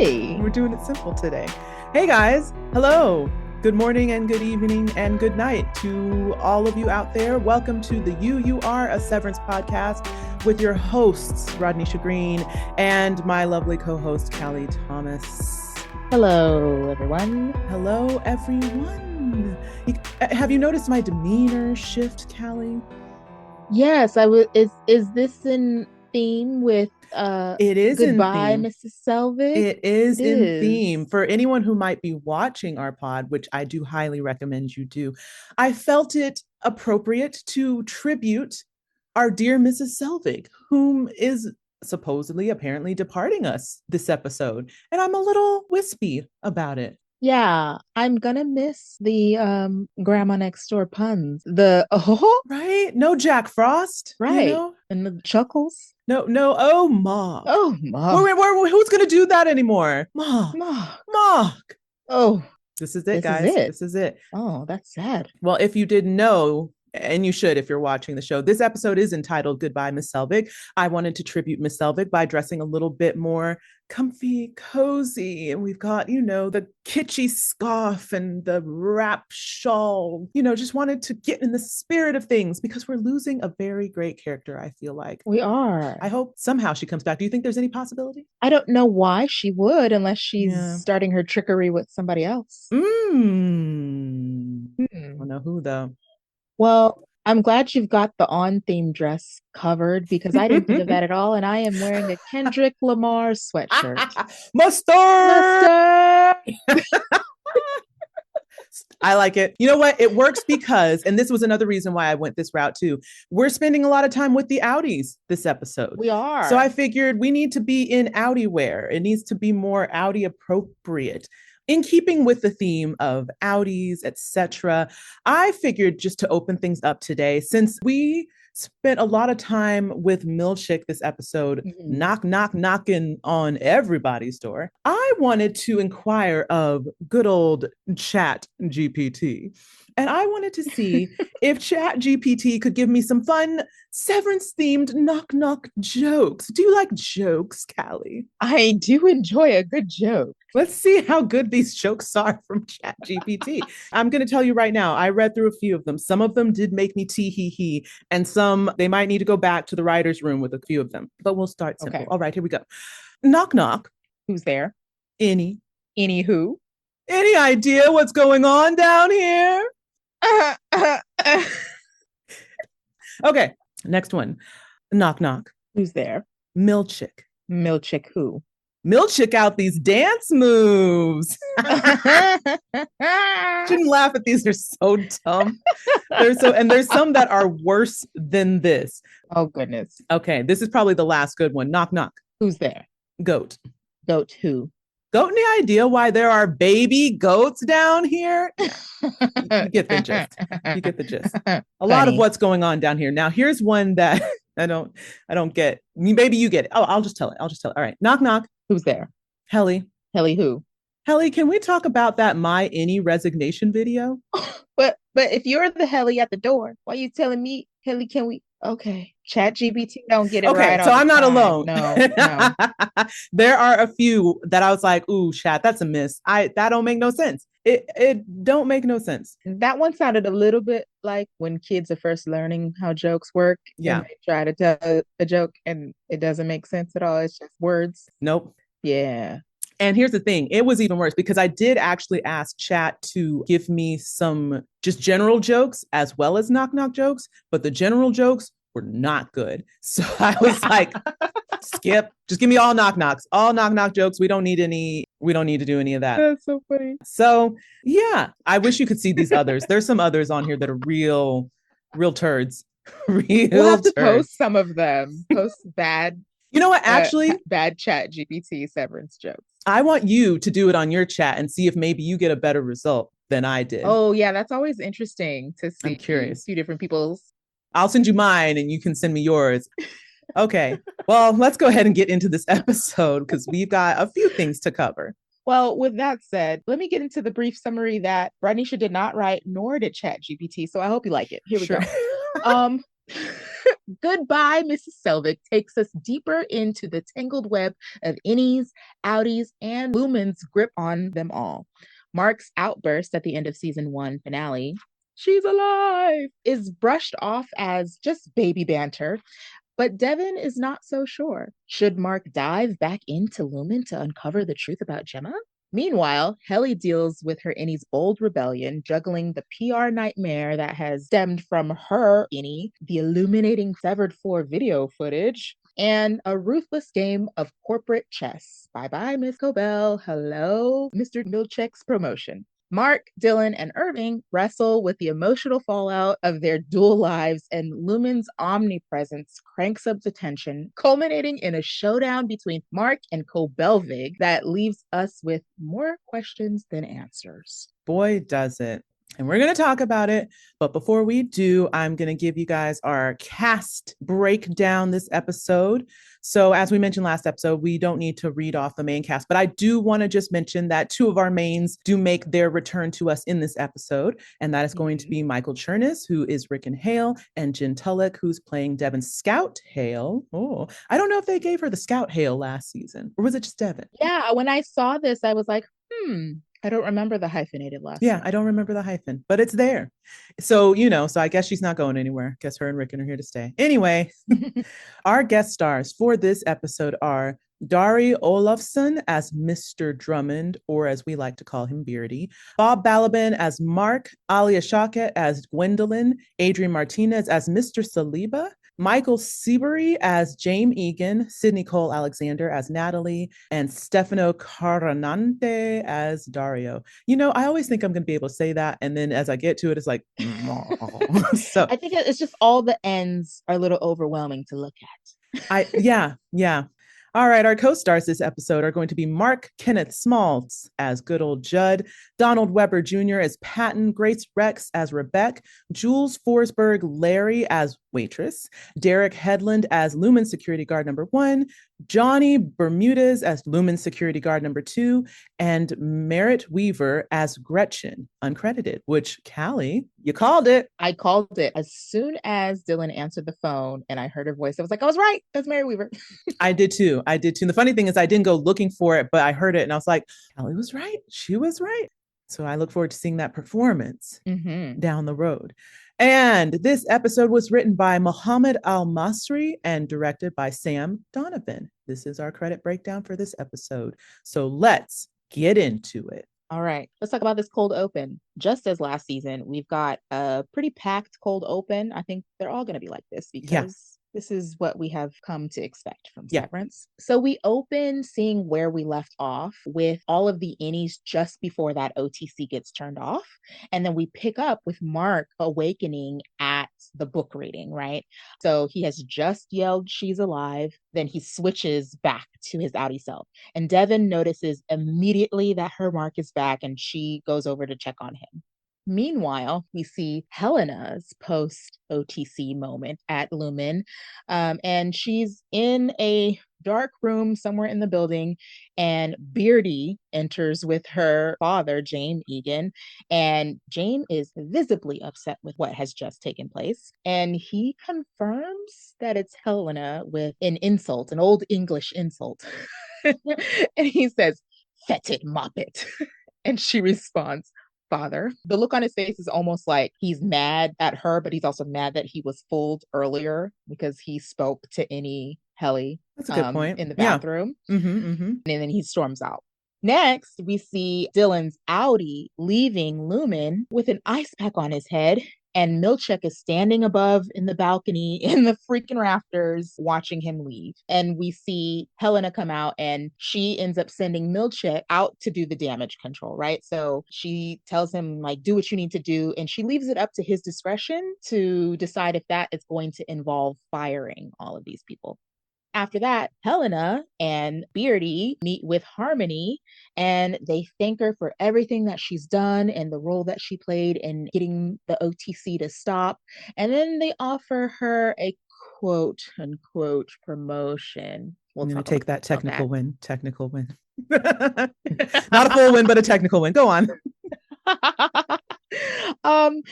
Hey. We're doing it simple today. Hey guys, hello. Good morning and good evening and good night to all of you out there. Welcome to the You Are a Severance podcast with your hosts, Rodnesha Green and my lovely co-host, Callie Thomas. Hello, everyone. Hello, everyone. Have you noticed my demeanor shift, Callie? Yes, I would. Is this in theme with it is Goodbye, in theme. Mrs. Selvig? It is in theme. For anyone who might be watching our pod, which I do highly recommend you do, I felt it appropriate to tribute our dear Mrs. Selvig, whom is supposedly apparently departing us this episode. And I'm a little wispy about it. Yeah, I'm gonna miss the grandma next door puns. Right? No Jack Frost. Right. You know? And the chuckles. No, oh Mog. Oh, Mog. Who's gonna do that anymore? Mog. Oh. This is it, guys. This is it. Oh, that's sad. Well, if you didn't know, and you should if you're watching the show, this episode is entitled Goodbye, Miss Selvig. I wanted to tribute Miss Selvig by dressing a little bit more comfy, cozy. And we've got, the kitschy scarf and the wrap shawl, just wanted to get in the spirit of things because we're losing a very great character, I feel like. We are. I hope somehow she comes back. Do you think there's any possibility? I don't know why she would unless she's starting her trickery with somebody else. I don't know who, though. Well, I'm glad you've got the on-theme dress covered because I didn't think of that at all. And I am wearing a Kendrick Lamar sweatshirt. Mustard! I like it. You know what? It works because, and this was another reason why I went this route too, we're spending a lot of time with the Outties this episode. We are. So I figured we need to be in Outtie wear. It needs to be more Outtie appropriate. In keeping with the theme of Outties, etc., I figured just to open things up today, since we spent a lot of time with Milchick this episode, knocking on everybody's door, I wanted to inquire of good old Chat GPT. And I wanted to see if Chat GPT could give me some fun Severance-themed knock-knock jokes. Do you like jokes, Callie? I do enjoy a good joke. Let's see how good these jokes are from Chat GPT. I'm going to tell you right now, I read through a few of them. Some of them did make me tee-hee-hee, and some, they might need to go back to the writer's room with a few of them. But we'll start simple. Okay. All right, here we go. Knock, knock. Who's there? Any who? Any idea what's going on down here? Okay, next one. Knock, knock. Who's there? Milchick. Milchick who? Milchick out these dance moves. Shouldn't laugh at these. They're so dumb. There's some that are worse than this. Oh, goodness. Okay, this is probably the last good one. Knock, knock. Who's there? Goat. Goat who? Goat, any idea why there are baby goats down here? You get the gist. You get the gist. A lot of what's going on down here. Now, here's one that I don't get. Maybe you get it. Oh, I'll just tell it. All right. Knock, knock. Who's there? Helly. Helly who? Helly, can we talk about that My Any resignation video? But if you're the Helly at the door, why are you telling me, Helly, can we? Okay. Chat GPT don't get it right. Okay, so I'm not alone. No. There are a few that I was like, ooh, chat, that's a miss. That don't make no sense. It don't make no sense. That one sounded a little bit like when kids are first learning how jokes work. Yeah. And they try to tell a joke and it doesn't make sense at all. It's just words. Nope. Yeah. And here's the thing. It was even worse because I did actually ask chat to give me some just general jokes as well as knock knock jokes, but the general jokes were not good. So I was like, skip, just give me all knock knocks, all knock knock jokes. We don't need to do any of that. That's so funny. So yeah, I wish you could see these others. There's some others on here that are real turds. We'll have to post some of them. Post bad. You know what? Actually, bad Chat GPT severance jokes. I want you to do it on your chat and see if maybe you get a better result than I did. Oh yeah, that's always interesting to see. I'm curious. Two different people's. I'll send you mine and you can send me yours. Okay. Well, let's go ahead and get into this episode because we've got a few things to cover. Well, with that said, let me get into the brief summary that Rodnesha did not write, nor did Chat GPT. So I hope you like it. Here we go. Goodbye, Mrs. Selvig takes us deeper into the tangled web of innies, outies, and Lumen's grip on them all. Mark's outburst at the end of season 1 finale, "She's alive," is brushed off as just baby banter. But Devon is not so sure. Should Mark dive back into Lumen to uncover the truth about Gemma? Meanwhile, Helly deals with her innie's bold rebellion, juggling the PR nightmare that has stemmed from her innie, the illuminating severed floor video footage, and a ruthless game of corporate chess. Bye bye, Miss Cobell. Hello, Mr. Milchick's promotion. Mark, Dylan, and Irving wrestle with the emotional fallout of their dual lives, and Lumen's omnipresence cranks up the tension, culminating in a showdown between Mark and Cobelvig that leaves us with more questions than answers. Boy, does it. And we're going to talk about it. But before we do, I'm going to give you guys our cast breakdown this episode. So as we mentioned last episode, we don't need to read off the main cast, but I do want to just mention that 2 of our mains do make their return to us in this episode. And that is going to be Michael Chernus, who is Rick and Hale, and Jen Tulloch, who's playing Devon Scout Hale. Oh, I don't know if they gave her the Scout Hale last season, or was it just Devon? Yeah, when I saw this, I was like, I don't remember the hyphenated last Yeah, name. I don't remember the hyphen, but it's there. So, so I guess she's not going anywhere. Guess her and Rick are here to stay. Anyway, our guest stars for this episode are Dari Olafsson as Mr. Drummond, or as we like to call him, Beardy, Bob Balaban as Mark, Alia Shawkat as Gwendolyn, Adrian Martinez as Mr. Saliba, Michael Seabury as James Egan, Sydney Cole Alexander as Natalie, and Stefano Caranante as Dario. I always think I'm going to be able to say that. And then as I get to it, it's like, so I think it's just all the ends are a little overwhelming to look at. Yeah. All right, our co-stars this episode are going to be Mark Kenneth Smaltz as good old Judd, Donald Weber Jr. as Patton, Grace Rex as Rebecca, Jules Forsberg Larry as waitress, Derek Headland as Lumen security guard number 1, Johnny Bermudez as Lumen security guard number 2, and Merritt Weaver as Gretchen, uncredited, which, Callie, you called it. I called it. As soon as Dylan answered the phone and I heard her voice, I was like, I was right. That's Merritt Weaver. I did too. And the funny thing is I didn't go looking for it, but I heard it and I was like, Callie was right. She was right. So I look forward to seeing that performance down the road. And this episode was written by Mohammed Al-Masri and directed by Sam Donovan. This is our credit breakdown for this episode. So let's get into it. All right, let's talk about this cold open. Just as last season, we've got a pretty packed cold open. I think they're all going to be like this because this is what we have come to expect from Severance. So we open seeing where we left off with all of the innies just before that OTC gets turned off. And then we pick up with Mark awakening at the book reading, right? So he has just yelled, "She's alive." Then he switches back to his outie self. And Devon notices immediately that her Mark is back and she goes over to check on him. Meanwhile, we see Helena's post-OTC moment at Lumen, and she's in a dark room somewhere in the building, and Beardy enters with her father, James Egan, and James is visibly upset with what has just taken place, and he confirms that it's Helena with an insult, an old English insult. And he says, "Fetid moppet." And she responds, "Father." The look on his face is almost like he's mad at her, but he's also mad that he was fooled earlier because he spoke to any Helly. That's a good point. In the bathroom. Yeah. And then he storms out. Next, we see Dylan's Outtie leaving Lumen with an ice pack on his head. And Milchick is standing above in the balcony in the freaking rafters watching him leave. And we see Helena come out and she ends up sending Milchick out to do the damage control, right? So she tells him, like, do what you need to do. And she leaves it up to his discretion to decide if that is going to involve firing all of these people. After that, Helena and Beardy meet with Harmony and they thank her for everything that she's done and the role that she played in getting the OTC to stop. And then they offer her a quote unquote promotion. I'm going to take that technical win. Technical win. Not a full win, but a technical win. Go on. And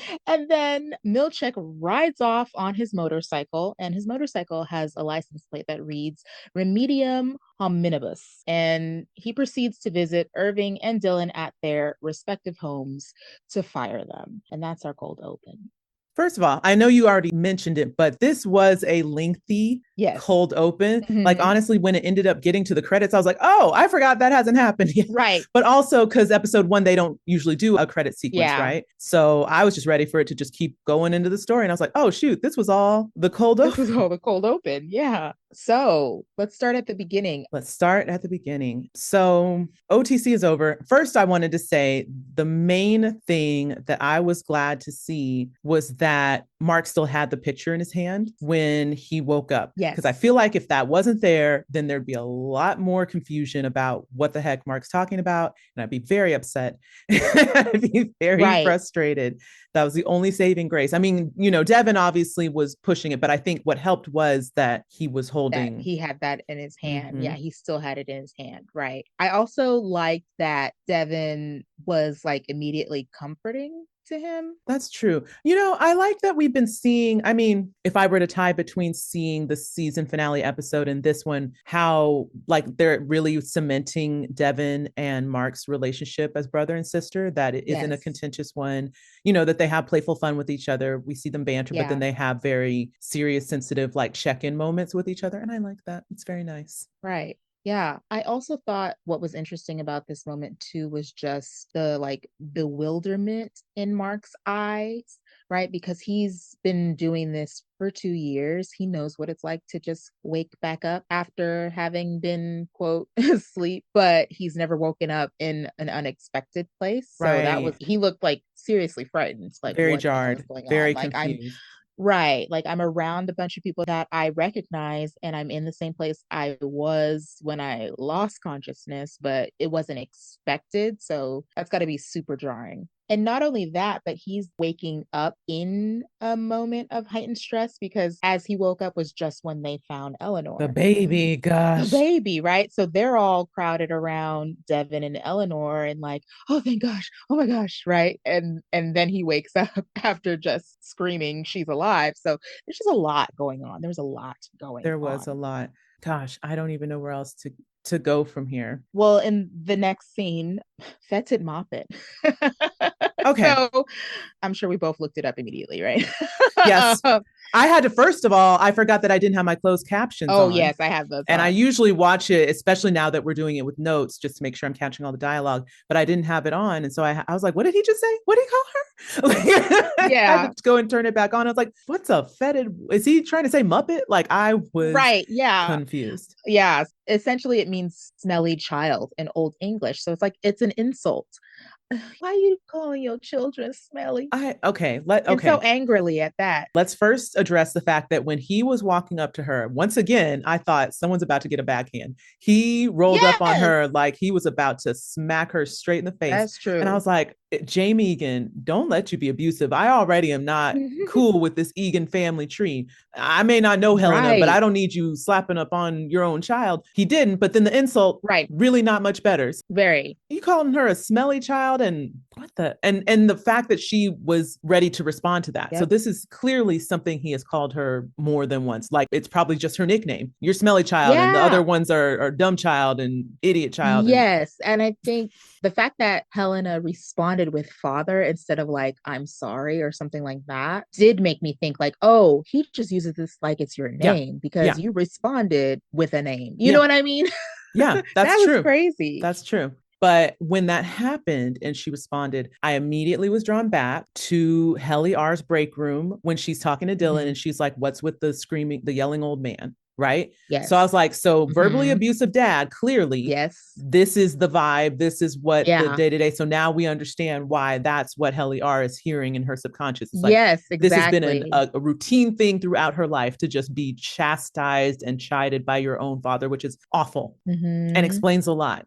then Milchick rides off on his motorcycle, and his motorcycle has a license plate that reads Remedium Hominibus. And he proceeds to visit Irving and Dylan at their respective homes to fire them. And that's our cold open. First of all, I know you already mentioned it, but this was a lengthy cold open. Mm-hmm. Like, honestly, when it ended up getting to the credits, I was like, oh, I forgot that hasn't happened yet. Right. But also because episode 1, they don't usually do a credit sequence, right? So I was just ready for it to just keep going into the story. And I was like, oh, shoot, this was all the cold open. This was all the cold open. Yeah. So let's start at the beginning. So OTC is over. First, I wanted to say the main thing that I was glad to see was that Mark still had the picture in his hand when he woke up. Yes. Because I feel like if that wasn't there, then there'd be a lot more confusion about what the heck Mark's talking about. And I'd be very upset. I'd be very frustrated. That was the only saving grace. I mean, Devon obviously was pushing it, but I think what helped was that he was holding. That he had that in his hand. Mm-hmm. Yeah, he still had it in his hand. Right. I also liked that Devon was like immediately comforting to him. That's true. I like that we've been seeing, I mean, if I were to tie between seeing the season finale episode and this one, how like they're really cementing Devon and Mark's relationship as brother and sister, that it isn't a contentious one, that they have playful fun with each other. We see them banter, but then they have very serious, sensitive, like check-in moments with each other. And I like that. It's very nice. Right. Yeah, I also thought what was interesting about this moment too was just the like bewilderment in Mark's eyes, right? Because he's been doing this for 2 years. He knows what it's like to just wake back up after having been, quote, asleep, but he's never woken up in an unexpected place. So he looked like seriously frightened, like very jarred, very confused. Like I'm around a bunch of people that I recognize and I'm in the same place I was when I lost consciousness, but it wasn't expected. So that's got to be super jarring. And not only that, but he's waking up in a moment of heightened stress because as he woke up was just when they found Eleanor. The baby, gosh. The baby, right? So they're all crowded around Devon and Eleanor and like, oh, thank gosh. Oh my gosh, right? And then he wakes up after just screaming she's alive. So there's just a lot going on. There was a lot going on. There was a lot. Gosh, I don't even know where else to go from here. Well, in the next scene, Fetted Moppet. Okay. So I'm sure we both looked it up immediately, right? Yes. I had to, first of all, I forgot that I didn't have my closed captions on. Yes, I have those. And I usually watch it, especially now that we're doing it with notes, just to make sure I'm catching all the dialogue. But I didn't have it on. And so I was like, what did he just say? What did he call her? I had to go and turn it back on. I was like, what's a fetid? Is he trying to say Muppet? Like I was confused. Yeah. Essentially, it means smelly child in Old English. So it's like, it's an insult. Why are you calling your children smelly? Okay. And so angrily at that. Let's first address the fact that when he was walking up to her, once again, I thought someone's about to get a backhand. He rolled up on her like he was about to smack her straight in the face. That's true. And I was like, Jamie Egan, don't let you be abusive. I already am not cool with this Egan family tree. I may not know Helena, but I don't need you slapping up on your own child. He didn't, but then the insult, really not much better. Very. You calling her a smelly child and what the and the fact that she was ready to respond to that. Yep. So this is clearly something he has called her more than once. Like it's probably just her nickname. You're smelly child, and the other ones are dumb child and idiot child. Yes, and I think the fact that Helena responded with father instead of like I'm sorry or something like that did make me think like, oh, he just uses this like it's your name because you responded with a name. You know what I mean? Yeah, that's true. Was crazy. That's true. But when that happened and she responded, I immediately was drawn back to haaaaard's break room when she's talking to Dylan and she's like, what's with the screaming, the yelling old man? Right. Yes. So I was like, so verbally abusive dad, clearly, this is the vibe. This is what the day to day. So now we understand why that's what haaaaard is hearing in her subconscious. It's like, yes, exactly. This has been a routine thing throughout her life to just be chastised and chided by your own father, which is awful and explains a lot.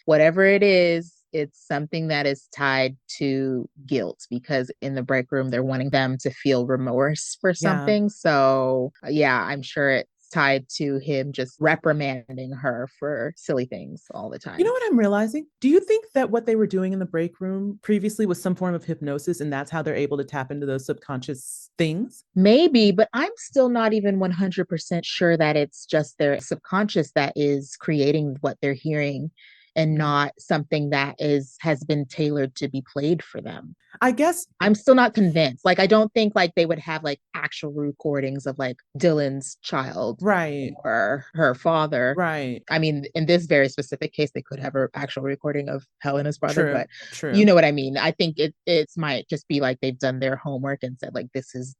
Whatever it is, it's something that is tied to guilt because in the break room, they're wanting them to feel remorse for something. So I'm sure it's tied to him just reprimanding her for silly things all the You know time. what I'm realizing? Do you think that what they were doing in the break room previously was some form of hypnosis and that's how they're able to tap into those subconscious things? Maybe, but I'm still not even 100% sure that it's just their subconscious that is creating what they're hearing and Mm. not something that is has been tailored to be played for them. I guess. I'm still not convinced. Like, I don't think like they would have like actual recordings of like Dylan's child Right. or her father. Right. I mean, in this very specific case, they could have an actual recording of Helena's father, True. but you True. know what I mean. I think it might just be like they've done their homework and said like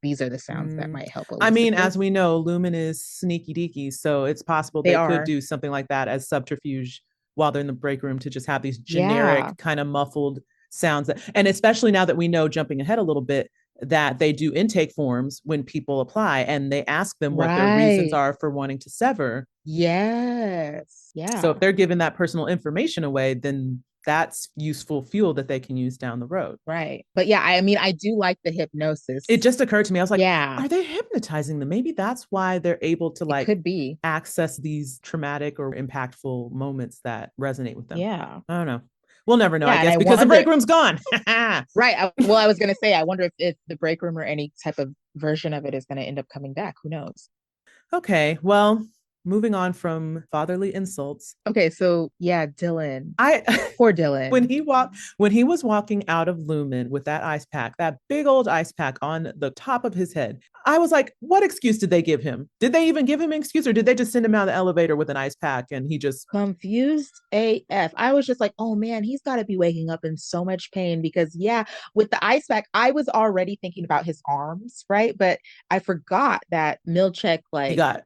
these are the sounds that Mm. might help I mean, elucidate. as we know, Lumen is sneaky deaky, so it's possible They they could are, do something like that as subterfuge while they're in the break room to just have these yeah, generic kind of muffled sounds that, and especially now that we know, jumping ahead a little bit, that they do intake forms when people apply and they ask them what their reasons right, are for wanting to sever. yes, So yeah. if they're giving that personal information away, then that's useful fuel that they can use down the road. Right. But yeah, I mean, I do like the It hypnosis. just occurred to me. I was like, Yeah, are they hypnotizing them? Maybe that's why they're able to it like could be. access these traumatic or impactful moments that resonate with them. Yeah. I don't know. We'll never know, I Yeah. And guess, I because the wonder, break room's gone. right. Well, I was going to say, I wonder if the break room or any type of version of it is going to end up coming back. Who knows? Okay, well, moving on from fatherly insults. Okay. So yeah, Dylan. I Poor Dylan. when he was walking out of Lumen with that ice pack, that big old ice pack on the top of his head, I was like, what excuse did they give him? Did they even give him an excuse, or did they just send him out of the elevator with an ice pack and he just Confused AF. I was just like, oh man, he's got to be waking up in so much pain because, yeah, with the ice pack, I was already thinking about his arms, right? But I forgot that Milchick, he like, got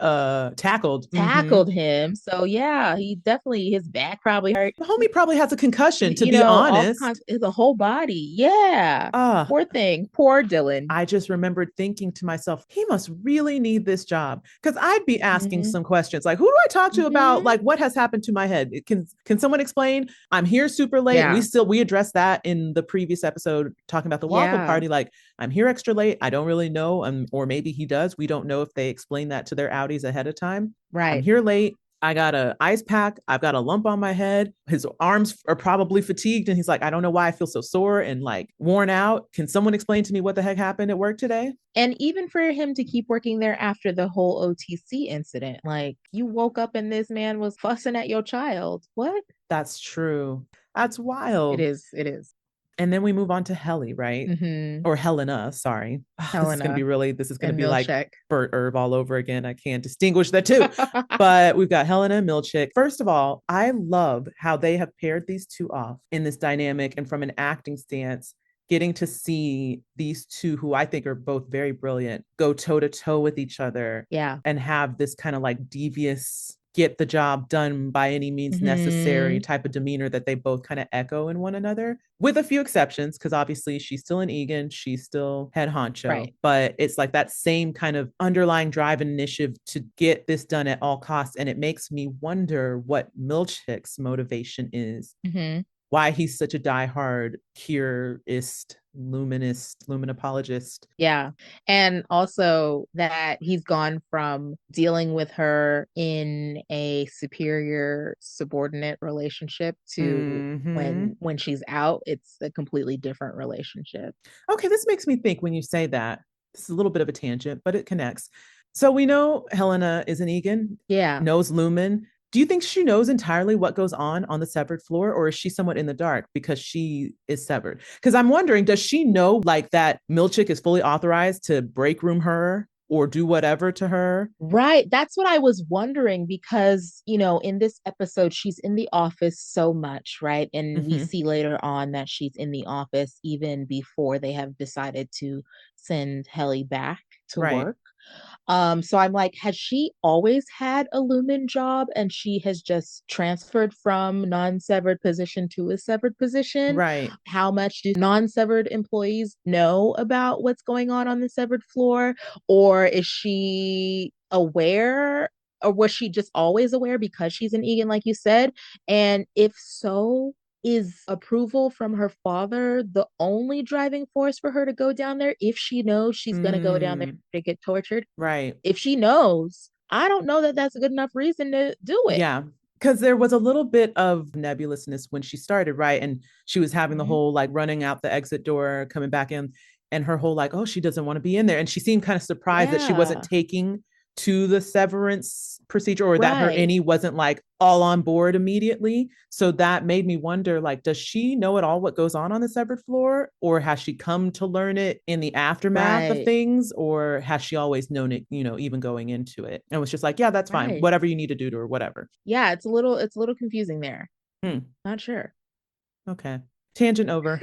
tackled? tackled him. So, yeah, he definitely, his back probably hurt, The homie probably has a concussion, to you be know, all honest. kinds, the whole body. Yeah. Ah, Poor thing. Poor Dylan. I just remembered thinking to myself, he must really need this job, because I'd be asking Mm-hmm. some questions like, who do I talk to about Mm-hmm. like what has happened to my head? Can someone explain? I'm here super late. Yeah. We addressed that in the previous episode talking about the waffle Yeah. party. Like, I'm here extra late. I don't really know, or maybe he does. We don't know if they explain that to their outies ahead of time. I'm Right. here late. I got a ice pack. I've got a lump on my head. His arms are probably fatigued. And he's like, I don't know why I feel so sore and like worn out. Can someone explain to me what the heck happened at work today? And even for him to keep working there after the whole OTC incident, like you woke up and this man was fussing at your child. What? That's true. That's It wild. is. It is. And then we move on to Helly, right? Mm-hmm. Or Helena, sorry. Helena This is gonna and be like Milchick. Bert Herb all over again. I can't distinguish the two. But we've got Helena and Milchick. First of all, I love how they have paired these two off in this dynamic, and from an acting stance, getting to see these two, who I think are both very brilliant, go toe to toe with each other Yeah. and have this kind of like devious, get the job done by any means necessary Mm-hmm. type of demeanor that they both kind of echo in one another, with a few exceptions, because obviously she's still an Egan, she's still head honcho, Right. but it's like that same kind of underlying drive and initiative to get this done at all costs. And it makes me wonder what Milchick's motivation is, Mm-hmm. why he's such a diehard purist, lumen apologist. Yeah. And also that he's gone from dealing with her in a superior subordinate relationship to Mm-hmm. when she's out, it's a completely different relationship. Okay, this makes me think when you say that. This is a little bit of a tangent, but it connects. So we know Helena is an Egan, Yeah. knows Lumen. Do you think she knows entirely what goes on the severed floor, or is she somewhat in the dark because she is severed? Because I'm wondering, does she know like that Milchick is fully authorized to break room her or do whatever to her? Right. That's what I was wondering because, you know, in this episode, she's in the office so much, right? And we Mm-hmm. see later on that she's in the office even before they have decided to send Helly back to Right. work. So I'm like, has she always had a Lumen job and she has just transferred from non-severed position to a severed position? Right. How much do non-severed employees know about what's going on the severed floor? Or is she aware? Or was she just always aware because she's an Egan, like you said? And if so, is approval from her father the only driving force for her to go down there if she knows she's going to go down there Mm, to get tortured? right. If she knows, I don't know that that's a good enough reason to do it. Yeah. Because there was a little bit of nebulousness when she started, right? And she was having the Mm-hmm. whole like running out the exit door, coming back in, and her whole like, oh, she doesn't want to be in there. And she seemed kind of surprised that she wasn't Yeah. taking to the severance procedure, or that her Right. innie wasn't like all on board immediately. So that made me wonder, like, does she know at all what goes on the severed floor, or has she come to learn it in the aftermath of Right. things, or has she always known it, even going into it, and was just like, yeah, that's fine, Right. whatever you need to do to her, whatever. Yeah, it's a little confusing there. Hmm. Not sure. Okay. Tangent over.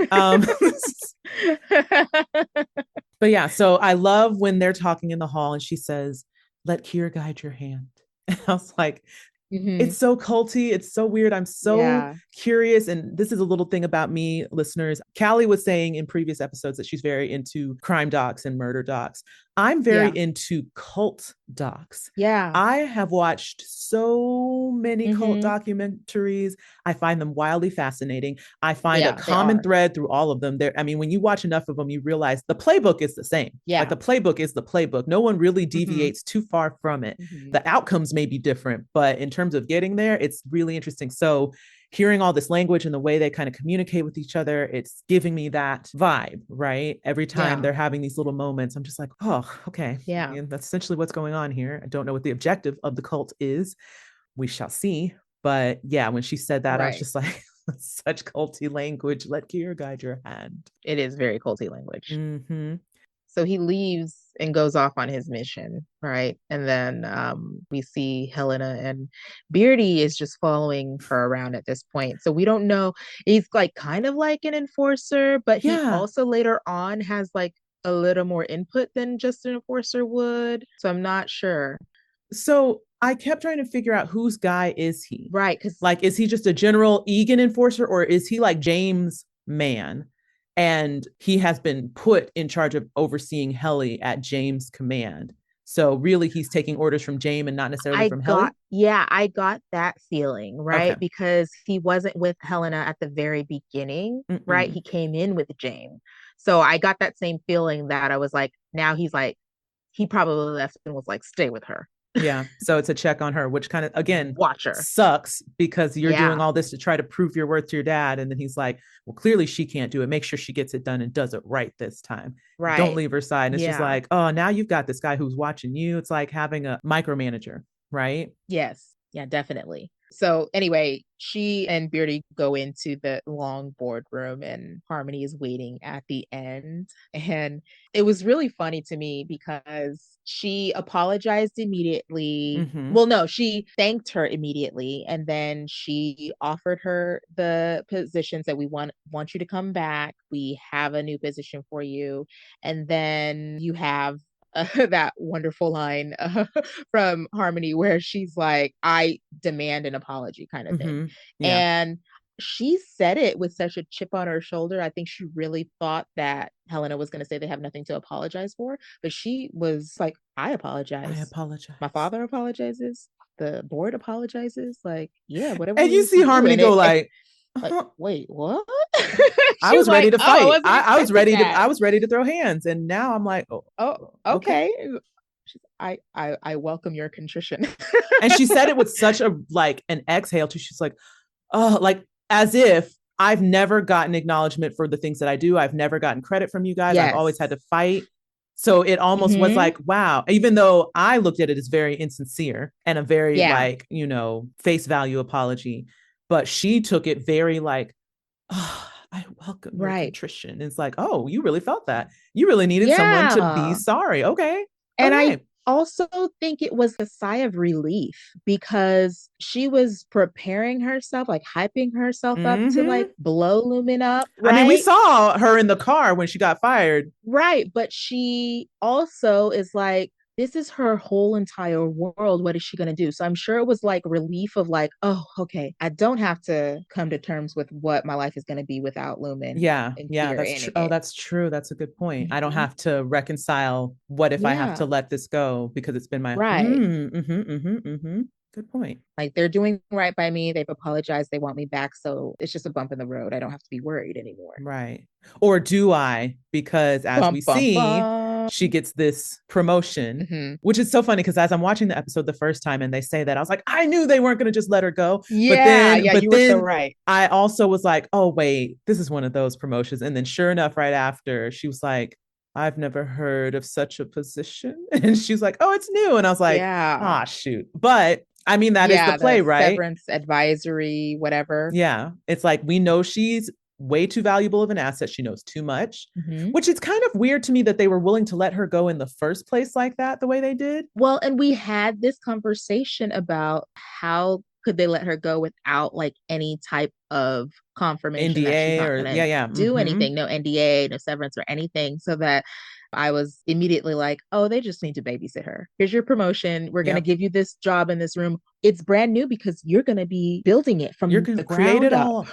But yeah, so I love when they're talking in the hall and she says, let Kier guide your hand. And I was like, Hmm. it's so culty. It's so weird. I'm so Yeah. curious. And this is a little thing about me, listeners. Callie was saying in previous episodes that she's very into crime docs and murder docs. I'm very Yeah. into cult docs. Yeah. I have watched so many cult Hmm. documentaries. I find them wildly fascinating. I find a Yeah, they common are. thread through all of them. There, I mean, when you watch enough of them, you realize the playbook is the same. Like Yeah. the playbook is the playbook. No one really Hmm. deviates too far from it. Hmm. The outcomes may be different, but in terms of getting there, it's really interesting. So hearing all this language and the way they kind of communicate with each other, it's giving me that vibe, right? Every time Yeah. they're having these little moments, I'm just like, oh, okay. I Yeah. mean, that's essentially what's going on here. I don't know what the objective of the cult is. We shall see. But yeah, when she said that, I was Right. just like, such culty language. Let Kier guide your hand. It is very culty language. Mm-hmm. So he leaves and goes off on his mission, right? And then we see Helena, and Beardy is just following her around at this point. So we don't know. He's like kind of like an enforcer, but he Yeah. also later on has like a little more input than just an enforcer would. So I'm not sure. So I kept trying to figure out whose guy is he? Right, because Like, is he just a general Egan enforcer, or is he like James' man? And he has been put in charge of overseeing Helly at James' command. So really, he's taking orders from James and not necessarily from Helly. I got that feeling, Okay. right? Because he wasn't with Helena at the very beginning, right? Mm-mm. He came in with James. So I got that same feeling that I was like, now he's like, he probably left and was like, stay with her, Yeah. So it's a check on her, which kind of, again, watch her. sucks because you're doing Yeah, all this to try to prove your worth to your dad. And then he's like, well, clearly she can't do it. Make sure she gets it done and does it right this time. Don't right. leave her side. And it's just Yeah. like, oh, now you've got this guy who's watching you. It's like having a micromanager, right? Yes. Yeah, definitely. So anyway, she and Beardy go into the long boardroom and Harmony is waiting at the end. And it was really funny to me because she apologized immediately. Mm-hmm. Well, no, she thanked her immediately and then she offered her the positions that we want you to come back. We have a new position for you. And then you have that wonderful line from Harmony where she's like, I demand an apology kind of thing. Mm-hmm. Yeah. And she said it with such a chip on her shoulder. I think she really thought that Helena was going to say they have nothing to apologize for. But she was like, I I apologize. My apologize. father apologizes. The board apologizes. Like, yeah, whatever And we you need to see do. Harmony And go it like, like, uh-huh. wait, what? I She was was ready like, to oh, I fight. wasn't I was expecting ready to that. I was ready to throw hands. And now I'm like, oh, Oh, okay. okay. I welcome your contrition. And she said it with such a like an exhale too. She's like, oh, like as if I've never gotten acknowledgement for the things that I do. I've never gotten credit from you guys. I've always had Yes. to fight. So it almost was Hmm. like, wow, even though I looked at it as very insincere and a very Yeah. like, face value apology, but she took it very like, oh, I welcome your Right. contrition. It's like, oh, you really felt that. You really needed someone to be Yeah. sorry. Okay. And I Okay. also think it was a sigh of relief because she was preparing herself, like hyping herself up to like Mm-hmm. blow Lumen up, I mean, we right? saw her in the car when she got fired. Right. But she also is like, this is her whole entire world. What is she going to do? So I'm sure it was like relief of like, oh, okay, I don't have to come to terms with what my life is going to be without Lumen Yeah, and yeah, Kier that's in true. Oh, it. that's true. That's a good point. I don't Mhm. have to reconcile what if I have to Yeah. let this go because it's been my Right. Good point. Like they're doing right by me. They've apologized. They want me back. So it's just a bump in the road. I don't have to be worried anymore. Right. Or do I? Because as Bum, we bum, see, she gets this promotion, which is so funny because as I'm watching the episode the first time and they say that, I was like, I knew they weren't going to just let her go. Yeah, you were so right. I also was like, oh, wait, this is one of those promotions. And then sure enough, right after, she was like, I've never heard of such a position. And she's like, oh, it's new. And I was like, ah, shoot. But I mean, that is the play, right? Severance advisory, whatever. Yeah. It's like, we know she's way too valuable of an asset. She knows too much, which is kind of weird to me that they were willing to let her go in the first place like that, the way they did. Well, and we had this conversation about how could they let her go without like any type of confirmation NDA that she's not going to do anything, no NDA, no severance or anything, so that I was immediately like, oh, they just need to babysit her. Here's your promotion. We're going to give you this job in this room. It's brand new because you're going to be building it from the ground up. All.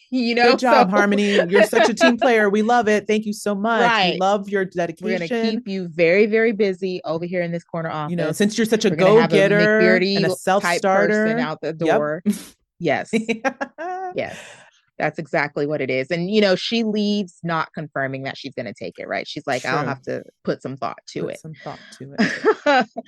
You know, good job, Harmony. You're such a team player. We love it. Thank you so much. Right. We love your dedication. We're going to keep you very, very busy over here in this corner office. You know, since you're such a go-getter and a self-starter person out the door. Yep. Yes. Yes. That's exactly what it is. And, you know, she leaves not confirming that she's going to take it, right? She's like, I'll have to put some thought to it.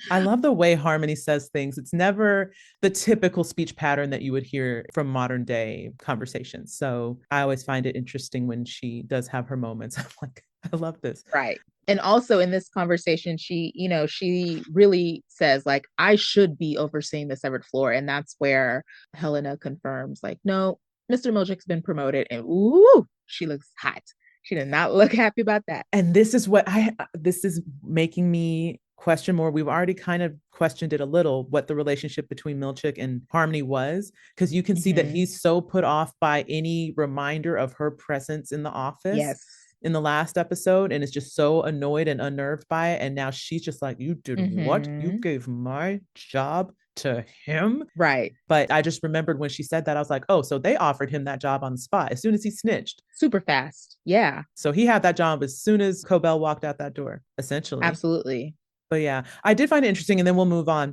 I love the way Harmony says things. It's never the typical speech pattern that you would hear from modern day conversations. So I always find it interesting when she does have her moments. I'm like, I love this. Right. And also in this conversation, she, you know, she really says like, I should be overseeing the severed floor. And that's where Helena confirms like, no, Mr. Milchick's been promoted, and ooh, she looks hot. She did not look happy about that. And this is this is making me question more. We've already kind of questioned it a little, what the relationship between Milchick and Harmony was, because you can see that he's so put off by any reminder of her presence in the office in the last episode, and is just so annoyed and unnerved by it. And now she's just like, you did what? You gave my job to him, right? But I just remembered when she said that, I was like, oh, so they offered him that job on the spot as soon as he snitched, super fast. Yeah, so he had that job as soon as Cobell walked out that door, essentially. Absolutely. But yeah, I did find it interesting, and then we'll move on.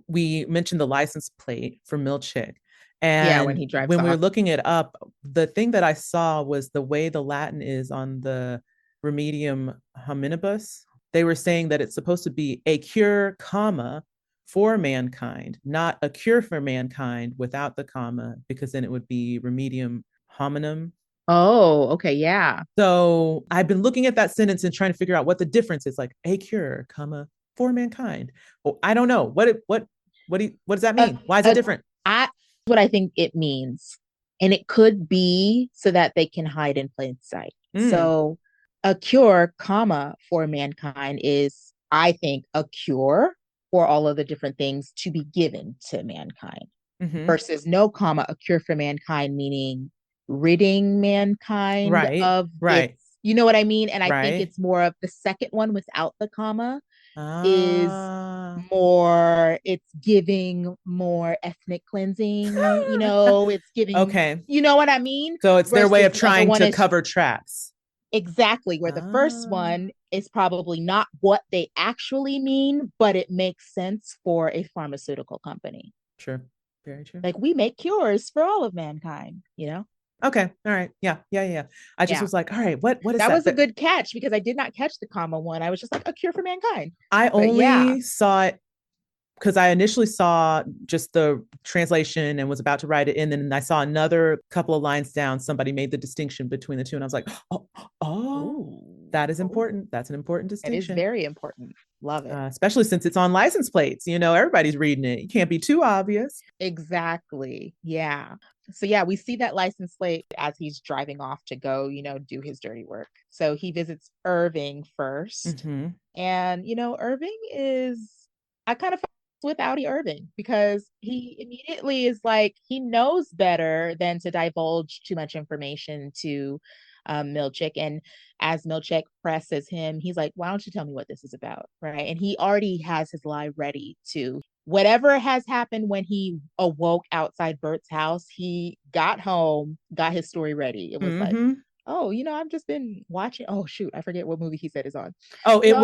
We mentioned the license plate for Milchick, and when he drives when we were looking it up, the thing that I saw was the way the Latin is on the Remedium hominibus. They were saying that it's supposed to be a cure, comma, for mankind, not a cure for mankind without the comma, because then it would be Remedium hominum. Oh, okay, yeah. So I've been looking at that sentence and trying to figure out what the difference is, like a cure, comma, for mankind. Oh, I don't know. What does that mean? Why is it different? What I think it means, and it could be so that they can hide in plain sight. So a cure, comma, for mankind is, I think, a cure for all of the different things to be given to mankind, versus no comma, a cure for mankind, meaning ridding mankind of its, you know what I mean? And I think it's more of the second one without the comma is more, it's giving more ethnic cleansing, you know, it's giving, you know what I mean? So it's their way of trying to cover tracks. Exactly, where the first one is probably not what they actually mean, but it makes sense for a pharmaceutical company. True. Very true. Like, we make cures for all of mankind, you know? Okay. All right. Yeah. I just was like, all right, what is that? That was a good catch, because I did not catch the comma one. I was just like, a cure for mankind. I only saw it because I initially saw just the translation and was about to write it in. And then I saw another couple of lines down, somebody made the distinction between the two. And I was like, that is important. That's an important distinction. It is very important. Love it. Especially since it's on license plates. You know, everybody's reading it. You can't be too obvious. Exactly. Yeah. So yeah, we see that license plate as he's driving off to go, you know, do his dirty work. So he visits Irving first. And, you know, Irving is, I kind of with Outtie Irving, because he immediately is like, he knows better than to divulge too much information to Milchick. And as Milchick presses him, he's like, why don't you tell me what this is about? Right. And he already has his lie ready to whatever has happened when he awoke outside Bert's house. He got home, got his story ready. It was like, oh, you know, I've just been watching. Oh, shoot. I forget what movie he said is on. Oh, it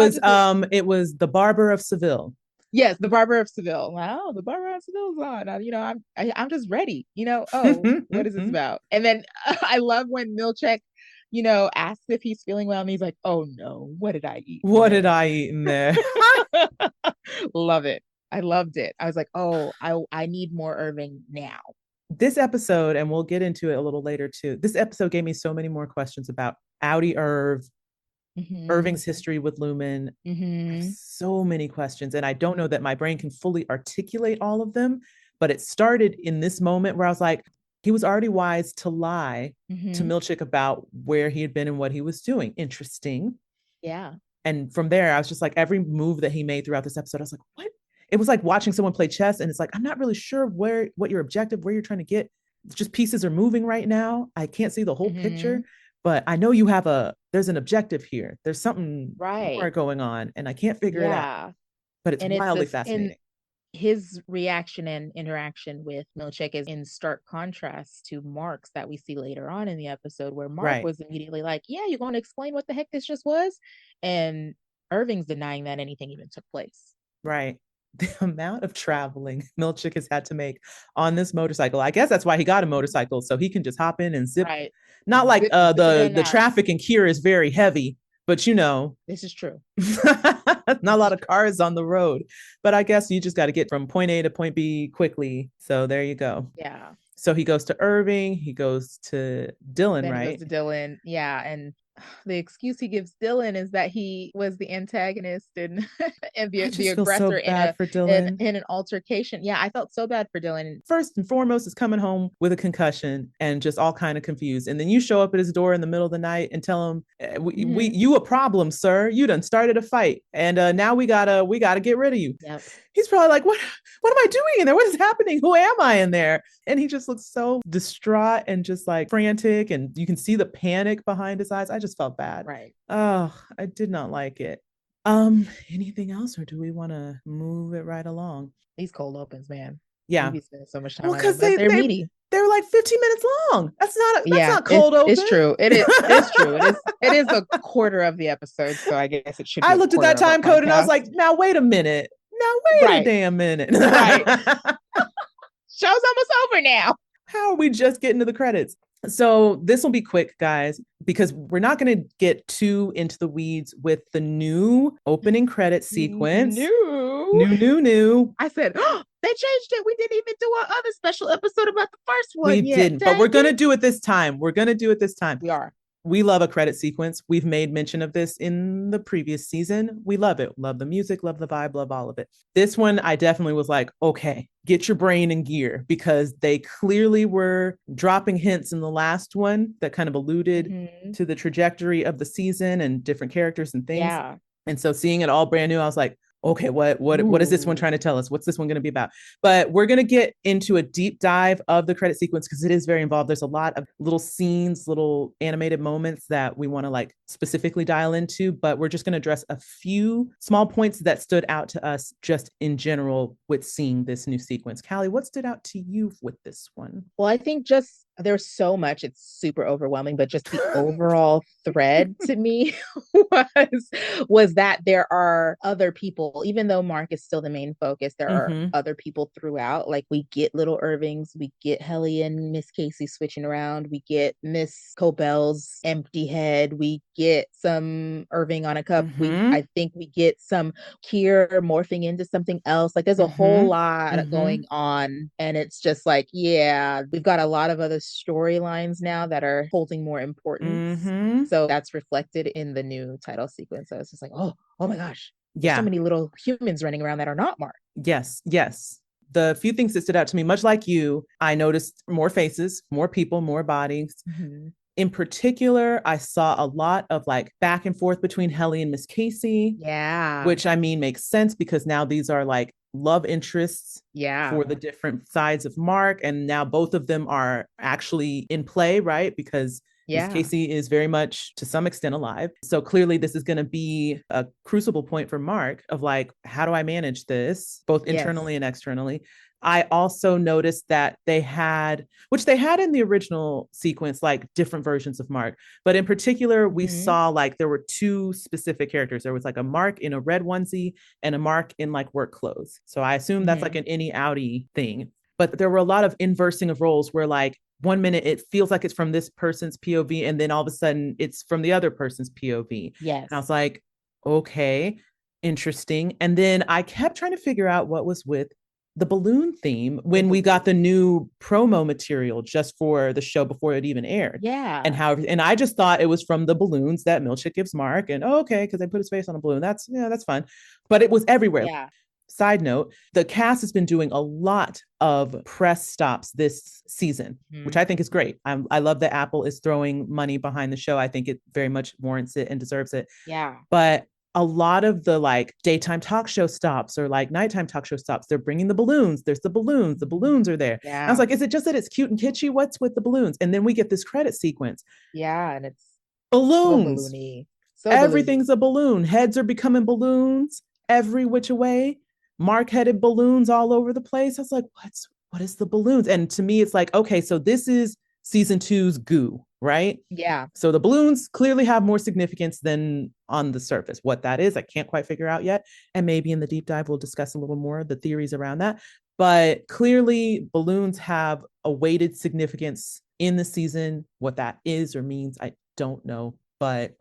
was The Barber of Seville. Yes, The Barber of Seville. Wow, The Barber of Seville is on. You know, I'm just ready. You know, oh, what is this about? And then I love when Milchick asks if he's feeling well. And he's like, oh no, what did I eat in What did there? I eat in there? Love it. I loved it. I was like, oh, I need more Irving now. This episode, and we'll get into it a little later too. This episode gave me so many more questions about Outtie Mm-hmm. Irving's history with Lumen. I have Mm-hmm. so many questions, and I don't know that my brain can fully articulate all of them. But it started in this moment where I was like, he was already wise to lie to Mm-hmm. Milchick about where he had been and what he was doing. Interesting. Yeah. And from there, I was just like, every move that he made throughout this episode, I was like, what? It was like watching someone play chess, and it's like, I'm not really sure what your objective, where you're trying to get. It's just pieces are moving right now. I can't see the whole Mm-hmm. picture, but I know there's an objective here. There's something more Right. going on, and I can't figure it out, Yeah. but it's And it's wildly this in fascinating. his reaction and interaction with Milchick is in stark contrast to Mark's that we see later on in the episode, where Mark Right, was immediately like, yeah, you're going to explain what the heck this just was. And Irving's denying that anything even took place. right. The amount of traveling Milchick has had to make on this motorcycle. I guess that's why he got a motorcycle, so he can just hop in and zip. Right. Not like Zip it in the and the out. traffic in Kira is very heavy, but This is true. not a This lot is of true. cars on the road. But I guess you just got to get from point A to point B quickly. So there you go. Yeah. So he goes to Irving, he goes to Dylan, Then he goes right? to Dylan. Yeah. And the excuse he gives Dylan is that he was the antagonist and and I the just feel so aggressor in bad a for Dylan. in an altercation. Yeah, I felt so bad for Dylan. First and foremost is coming home with a concussion and just all kind of confused, and then you show up at his door in the middle of the night and tell him, we Mm-hmm. you a problem, sir, you done started a fight, and now we gotta get rid of you. Yep. He's probably like, what am I doing in there? What is happening? Who am I in there? And he just looks so distraught and just like frantic, and you can see the panic behind his eyes. I just felt bad. Right. Oh, I did not like it. Anything else, or do we want to move it right along? These cold opens, man. We Yeah. be spending so much time Well, on because them, but they're meaty. they were like 15 minutes long. That's Yeah, not cold it's open. true. It's true. It is a quarter of the episode, so I guess it should be I a looked at quarter that of our time code and I was podcast. like, now wait a minute. Now wait a Right. damn minute. Right. Show's almost over now. How are we just getting to the credits? So this will be quick, guys, because we're not going to get too into the weeds with the new opening credit sequence. New. I said, oh, they changed it. We didn't even do our other special episode about the first one We yet. didn't, but we're going to do it this time. We're going to do it this time. We are. We love a credit sequence. We've made mention of this in the previous season. We love it. Love the music, love the vibe, love all of it. This one, I definitely was like, okay, get your brain in gear, because they clearly were dropping hints in the last one that kind of alluded to the trajectory of the season and different characters and things. Yeah. And so seeing it all brand new, I was like, okay, what is this one trying to tell us? What's this one going to be about? But we're going to get into a deep dive of the credit sequence because it is very involved. There's a lot of little scenes, little animated moments that we want to like specifically dial into, but we're just going to address a few small points that stood out to us just in general with seeing this new sequence. Callie, what stood out to you with this one? Well, I think just there's so much, it's super overwhelming, but just the overall thread to me was that there are other people, even though Mark is still the main focus, there are other people throughout. Like we get little Irvings, we get Helly and Miss Casey switching around, we get Miss Cobell's empty head, we get some Irving on a cup. I think we get some Kier morphing into something else. Like there's a whole lot going on, and it's just like, yeah, we've got a lot of other storylines now that are holding more importance. So that's reflected in the new title sequence. So it's just like, oh my gosh. There's so many little humans running around that are not Mark. Yes. The few things that stood out to me, much like you, I noticed more faces, more people, more bodies. In particular, I saw a lot of like back and forth between Helly and Miss Casey. Yeah. Which I mean makes sense because now these are like love interests for the different sides of Mark. And now both of them are actually in play, right? Because Miss Casey is very much to some extent alive. So clearly this is going to be a crucible point for Mark of like, how do I manage this both internally and externally? I also noticed that they had in the original sequence, like different versions of Mark. But in particular, we saw like there were two specific characters. There was like a Mark in a red onesie and a Mark in like work clothes. So I assume that's like an any outie thing. But there were a lot of inversing of roles where like one minute it feels like it's from this person's POV, and then all of a sudden it's from the other person's POV. Yes. And I was like, okay, interesting. And then I kept trying to figure out what was with the balloon theme when we got the new promo material just for the show before it even aired. Yeah. And I just thought it was from the balloons that Milchick gives Mark. And okay, because they put his face on a balloon. That's fun. But it was everywhere. Yeah. Side note, the cast has been doing a lot of press stops this season, which I think is great. I love that Apple is throwing money behind the show. I think it very much warrants it and deserves it. Yeah. But a lot of the like daytime talk show stops or like nighttime talk show stops, they're bringing the balloons. There's the balloons are there. Yeah. I was like, is it just that it's cute and kitschy? What's with the balloons? And then we get this credit sequence. Yeah. And it's balloons. So balloony. So everything's a balloon. Heads are becoming balloons every which way. Mark headed balloons all over the place. I was like, what is the balloons? And to me, it's like, okay, so this is season 2's goo, right? Yeah. So the balloons clearly have more significance than on the surface. What that is, I can't quite figure out yet. And maybe in the deep dive, we'll discuss a little more the theories around that. But clearly, balloons have a weighted significance in the season. What that is or means, I don't know. But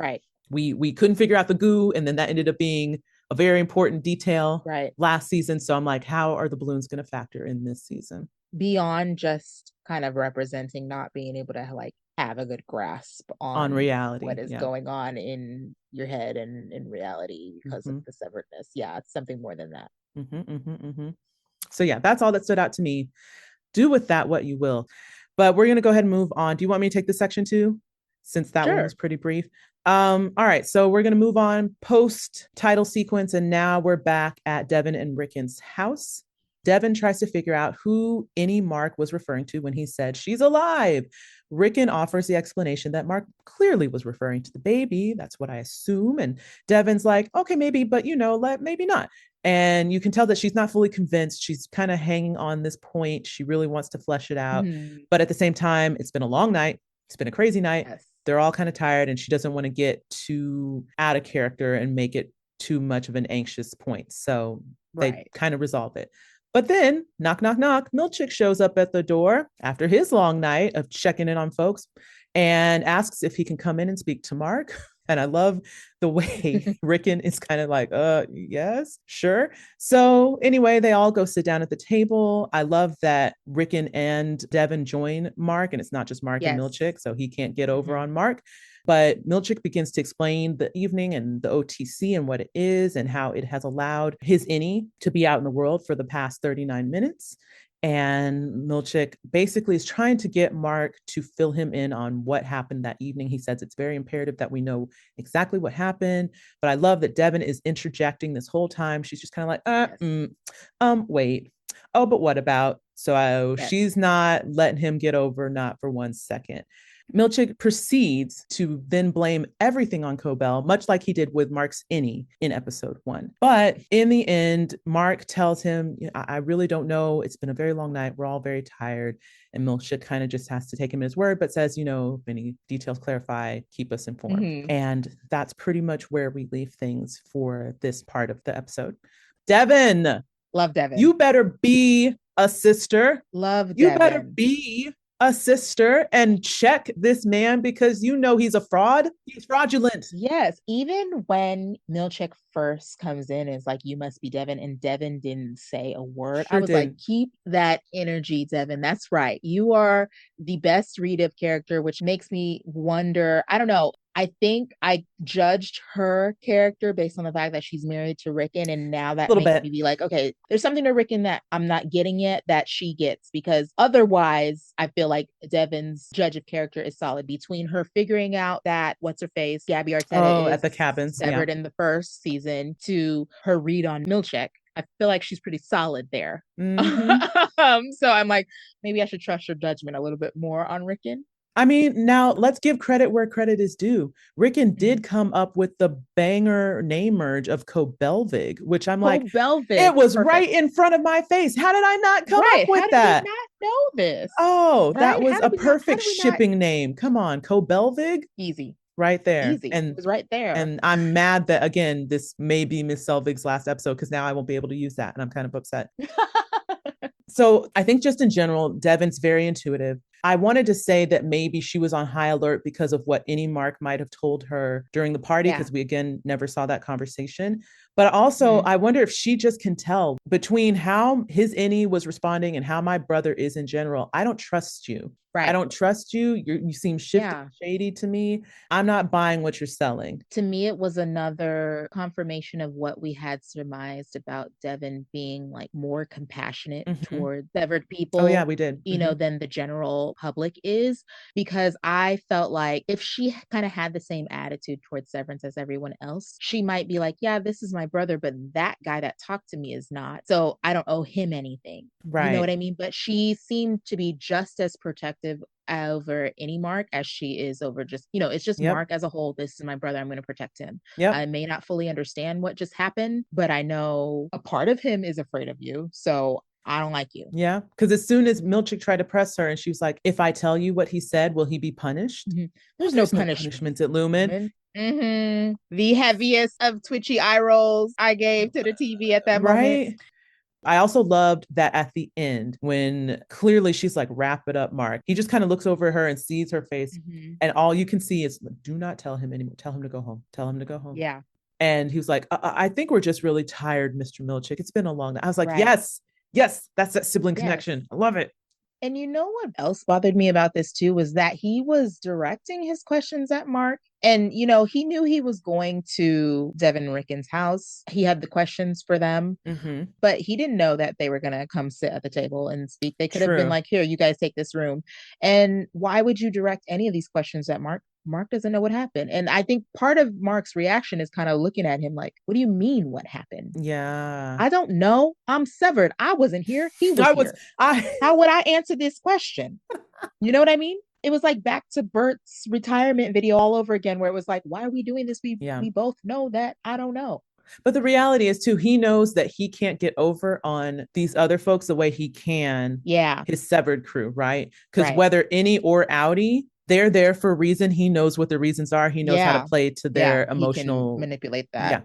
we couldn't figure out the goo. And then that ended up being a very important detail last season. So I'm like, how are the balloons going to factor in this season? Beyond just kind of representing not being able to like have a good grasp on reality, what is going on in your head and in reality because of the severedness. Yeah, it's something more than that. So yeah, that's all that stood out to me. Do with that what you will. But we're going to go ahead and move on. Do you want me to take this section too? Since that one was pretty brief. All right, so we're going to move on post title sequence. And now we're back at Devon and Rickon's house. Devon tries to figure out who any Mark was referring to when he said she's alive. Rickon offers the explanation that Mark clearly was referring to the baby. That's what I assume. And Devon's like, okay, maybe, but maybe not. And you can tell that she's not fully convinced. She's kind of hanging on this point. She really wants to flesh it out. But at the same time, it's been a long night. It's been a crazy night. Yes. They're all kind of tired, and she doesn't want to get too out of character and make it too much of an anxious point. So they kind of resolve it. But then, knock, knock, knock, Milchick shows up at the door after his long night of checking in on folks and asks if he can come in and speak to Mark. And I love the way Rickon is kind of like, yes, sure. So anyway, they all go sit down at the table. I love that Rickon and Devon join Mark, and it's not just Mark and Milchick, so he can't get over on Mark. But Milchick begins to explain the evening and the OTC and what it is and how it has allowed his innie to be out in the world for the past 39 minutes. And Milchick basically is trying to get Mark to fill him in on what happened that evening. He says it's very imperative that we know exactly what happened. But I love that Devon is interjecting this whole time. She's just kind of like, wait. Oh, but what about? So she's not letting him get over, not for 1 second. Milchick proceeds to then blame everything on Cobell, much like he did with Mark's innie in episode 1. But in the end, Mark tells him, I really don't know. It's been a very long night. We're all very tired. And Milchick kind of just has to take him at his word, but says, if any details clarify, keep us informed. And that's pretty much where we leave things for this part of the episode. Devon. Love Devon. You better be a sister. Love Devon. You better be a sister and check this man, because he's a fraud. He's fraudulent. Yes. Even when Milchick first comes in and is like, you must be Devon, and Devon didn't say a word. I was like, keep that energy, Devon. That's right. You are the best read of character, which makes me wonder. I don't know. I think I judged her character based on the fact that she's married to Rickon, and now that makes me be like, okay, there's something to Rickon that I'm not getting yet that she gets, because otherwise I feel like Devon's judge of character is solid between her figuring out that what's her face, Gabby Arteta, is at the cabins severed in the first season, to her read on Milchick. I feel like she's pretty solid there. So I'm like, maybe I should trust her judgment a little bit more on Rickon. I mean, now let's give credit where credit is due. Rickon did come up with the banger name merge of Cobelvig, which I'm like, it was right in front of my face. How did I not come up with that? How did we not know this? Oh, that was a perfect shipping name. Come on, Cobelvig. Easy. Right there. Easy. And it was right there. And I'm mad that, again, this may be Miss Selvig's last episode, because now I won't be able to use that. And I'm kind of upset. So I think just in general, Devon's very intuitive. I wanted to say that maybe she was on high alert because of what any Mark might have told her during the party, because we again never saw that conversation. But also, I wonder if she just can tell between how his any was responding and how my brother is in general. I don't trust you. Right. I don't trust you. You seem shady to me. I'm not buying what you're selling. To me, it was another confirmation of what we had surmised about Devon being like more compassionate toward severed people. Oh, yeah, we did. You know, than the general public is, because I felt like if she kind of had the same attitude towards Severance as everyone else, she might be like, yeah, this is my brother, but that guy that talked to me is not. So I don't owe him anything. Right. You know what I mean? But she seemed to be just as protective over any Mark as she is over just, you know, it's just Mark as a whole. This is my brother. I'm going to protect him. I may not fully understand what just happened, but I know a part of him is afraid of you. So I don't like you. Yeah. Because as soon as Milchick tried to press her and she was like, if I tell you what he said, will he be punished? There's no punishments at Lumen. The heaviest of twitchy eye rolls I gave to the TV at that moment. I also loved that at the end when clearly she's like, wrap it up, Mark. He just kind of looks over her and sees her face. And all you can see is, do not tell him anymore. Tell him to go home. Tell him to go home. Yeah. And he was like, I think we're just really tired, Mr. Milchick. It's been a long night. I was like, yes, that's that sibling connection. I love it. And you know what else bothered me about this too was that he was directing his questions at Mark. And, you know, he knew he was going to Devon and Rickon's house. He had the questions for them, but he didn't know that they were going to come sit at the table and speak. They could have been like, here, you guys take this room. And why would you direct any of these questions at Mark? Mark doesn't know what happened. And I think part of Mark's reaction is kind of looking at him like, what do you mean what happened? Yeah. I don't know. I'm severed. I wasn't here. He was here. How would I answer this question? You know what I mean? It was like back to Bert's retirement video all over again, where it was like, why are we doing this? We both know that. I don't know. But the reality is too, he knows that he can't get over on these other folks the way he can his severed crew, right? Because whether any or Outtie, they're there for a reason. He knows what the reasons are. He knows how to play to their emotional, he can manipulate that.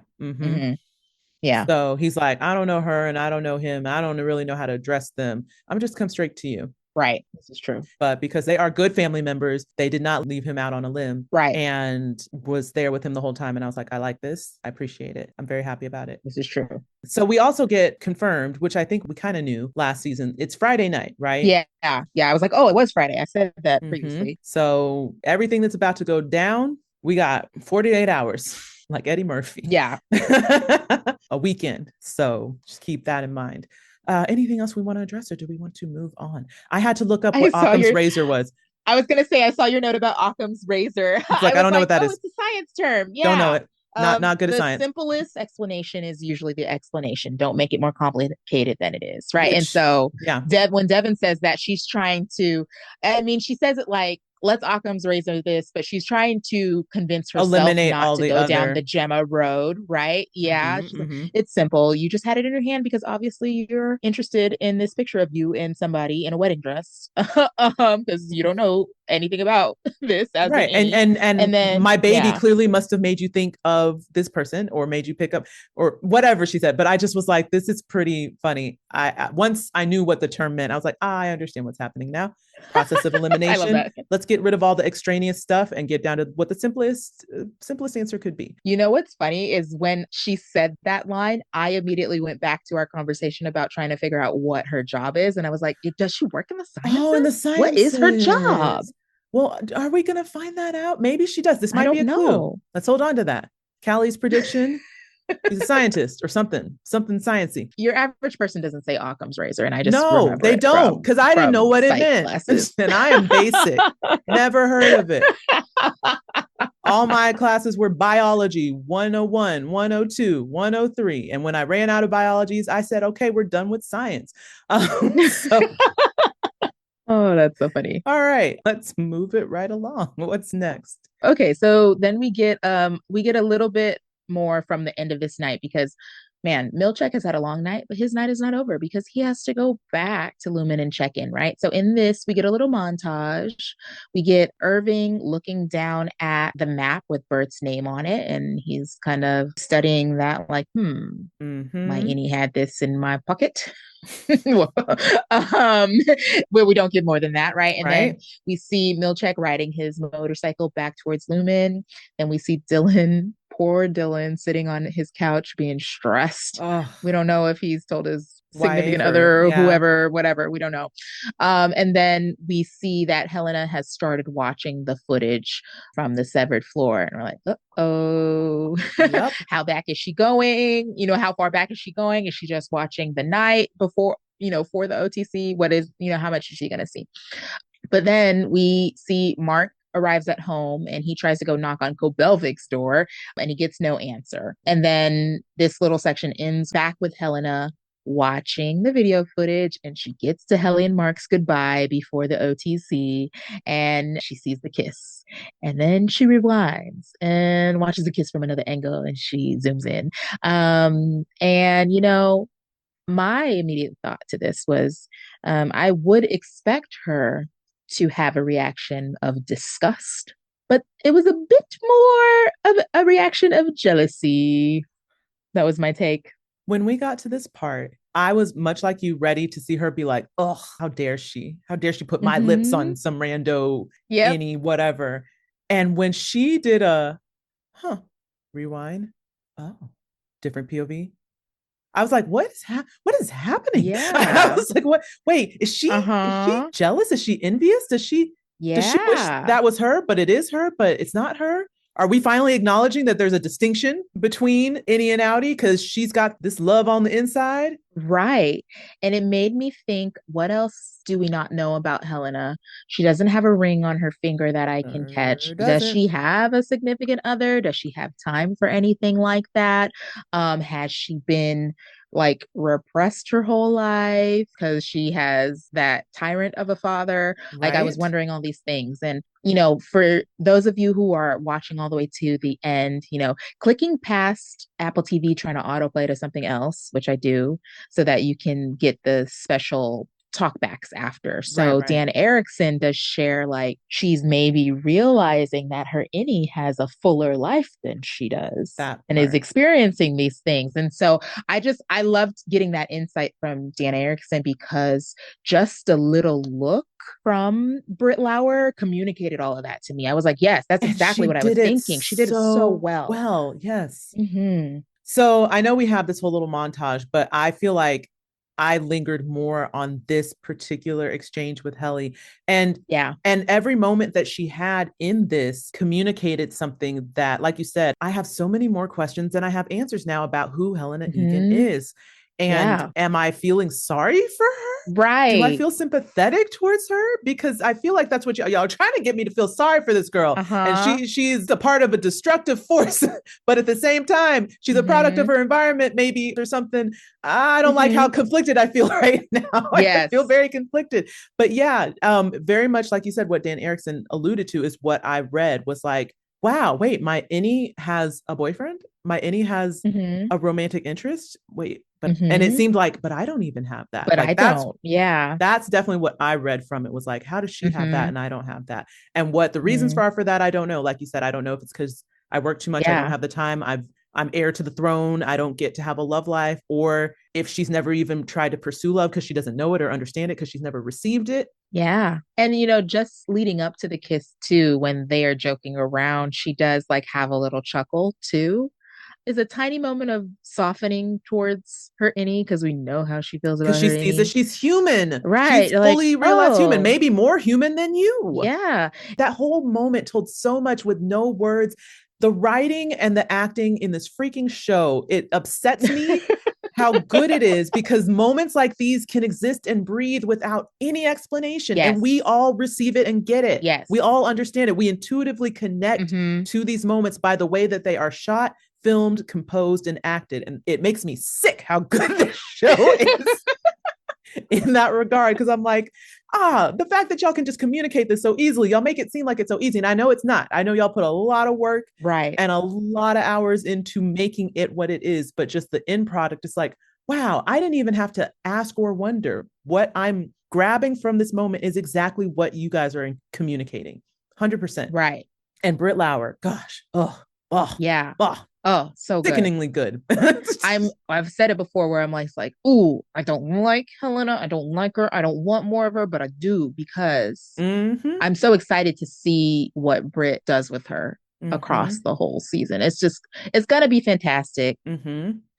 Yeah. So he's like, I don't know her and I don't know him. I don't really know how to address them. I'm just come straight to you. Right. This is true. But because they are good family members, they did not leave him out on a limb. Right. And was there with him the whole time. And I was like, I like this. I appreciate it. I'm very happy about it. This is true. So we also get confirmed, which I think we kind of knew last season. It's Friday night, right? Yeah. I was like, oh, it was Friday. I said that previously. So everything that's about to go down, we got 48 hours. Like Eddie Murphy. Yeah. A weekend. So just keep that in mind. Anything else we want to address, or do we want to move on? I had to look up what Occam's razor was. I was going to say, I saw your note about Occam's razor. It's like, I don't know what that is. It's a science term. Yeah. Don't know it. Not good at science. The simplest explanation is usually the explanation. Don't make it more complicated than it is. Right. And so when Devon says that, she's trying to, I mean, she says it like, let's Occam's razor this, but she's trying to convince herself eliminate not all to the go other down the Gemma road, right? Yeah. It's simple. You just had it in your hand because obviously you're interested in this picture of you and somebody in a wedding dress. Because you don't know anything about this as right. And then my baby clearly must have made you think of this person or made you pick up or whatever she said. But I just was like, this is pretty funny. Once I knew what the term meant, I was like, I understand what's happening now. Process of elimination. I love that. Let's get rid of all the extraneous stuff and get down to what the simplest answer could be. You know what's funny is when she said that line, I immediately went back to our conversation about trying to figure out what her job is. And I was like, does she work in the sciences? Oh, in the sciences. What is her job? Well, are we going to find that out? Maybe she does. This might be a clue. Let's hold on to that. Callie's prediction. He's a scientist or something sciencey. Your average person doesn't say Occam's razor, and I just no, they don't, because I didn't know what it meant, and I am basic. Never heard of it. All my classes were biology 101, 102, 103, and when I ran out of biologies, I said, "Okay, we're done with science." Oh, that's so funny. All right, let's move it right along. What's next? Okay, so then we get a little bit more from the end of this night because man, Milchick has had a long night, but his night is not over because he has to go back to Lumen and check in, right? So in this, we get a little montage. We get Irving looking down at the map with Bert's name on it, and he's kind of studying that, like, my innie had this in my pocket. um, where we don't get more than that, right? And then we see Milchick riding his motorcycle back towards Lumen, and we see Dylan, poor Dylan, sitting on his couch being stressed. We don't know if he's told his significant other or whoever, whatever, we don't know. And then we see that Helena has started watching the footage from the severed floor, and we're like, oh, yep. How back is she going? You know, how far back is she going? Is she just watching the night before, you know, for the OTC? What is, you know, how much is she going to see? But then we see Mark arrives at home and he tries to go knock on Kobelvik's door and he gets no answer. And then this little section ends back with Helena watching the video footage, and she gets to Helly and Mark's goodbye before the OTC, and she sees the kiss, and then she rewinds and watches the kiss from another angle, and she zooms in. And you know, my immediate thought to this was, I would expect her to have a reaction of disgust, but it was a bit more of a reaction of jealousy. That was my take. When we got to this part, I was much like you, ready to see her be like, oh, how dare she? How dare she put my lips on some rando, any whatever. And when she did a, rewind, oh, different POV. I was like, what is happening? Yeah. I was like, what? Wait, is she jealous? Is she envious? Does she wish that was her, but it is her, but it's not her? Are we finally acknowledging that there's a distinction between Innie and Outtie because she's got this love on the inside? Right. And it made me think, what else do we not know about Helena? She doesn't have a ring on her finger that I can catch. Does she have a significant other? Does she have time for anything like that? Has she been like repressed her whole life because she has that tyrant of a father? Like, I was wondering all these things. And you know, for those of you who are watching all the way to the end, you know, clicking past Apple TV trying to autoplay to something else, which I do, so that you can get the special talkbacks after. So Dan Erickson does share, like, she's maybe realizing that her innie has a fuller life than she does and is experiencing these things. And so I loved getting that insight from Dan Erickson, because just a little look from Britt Lauer communicated all of that to me. I was like, yes, that's exactly what I was thinking. She did it so well. Well, yes. So I know we have this whole little montage, but I feel like I lingered more on this particular exchange with Helly. And every moment that she had in this communicated something that, like you said, I have so many more questions than I have answers now about who Helena Egan is. And am I feeling sorry for her? Right. Do I feel sympathetic towards her? Because I feel like that's what y'all are trying to get me to feel sorry for this girl. And she's a part of a destructive force, but at the same time, she's a product of her environment, maybe, or something. I don't like how conflicted I feel right now. I feel very conflicted. But yeah, very much like you said, what Dan Erickson alluded to is what I read was like, wow, wait, my innie has a boyfriend? My innie has a romantic interest? Wait, but and it seemed like, but I don't even have that. But like, I don't. Yeah. That's definitely what I read from it, was like, how does she have that and I don't have that? And what the reasons for that, I don't know. Like you said, I don't know if it's because I work too much, I don't have the time, I'm heir to the throne, I don't get to have a love life, or if she's never even tried to pursue love because she doesn't know it or understand it because she's never received it. Yeah. And, you know, just leading up to the kiss too, when they are joking around, she does like have a little chuckle too. Is a tiny moment of softening towards her innie, because we know how she feels about her because she sees that she's human. She's like, fully realized human, maybe more human than you. Yeah. That whole moment told so much with no words. The writing and the acting in this freaking show, it upsets me how good it is, because moments like these can exist and breathe without any explanation. And we all receive it and get it. We all understand it. We intuitively connect to these moments by the way that they are shot, filmed, composed, and acted. And it makes me sick how good this show is. in that regard. Cause I'm like, the fact that y'all can just communicate this so easily, y'all make it seem like it's so easy. And I know it's not. I know y'all put a lot of work and a lot of hours into making it what it is, but just the end product is like, wow, I didn't even have to ask or wonder. What I'm grabbing from this moment is exactly what you guys are communicating. 100%. Right. And Britt Lauer, gosh, yeah. So sickeningly good. I've said it before where I'm like, ooh, I don't like Helena. I don't like her. I don't want more of her, but I do because I'm so excited to see what Britt does with her across the whole season. It's going to be fantastic.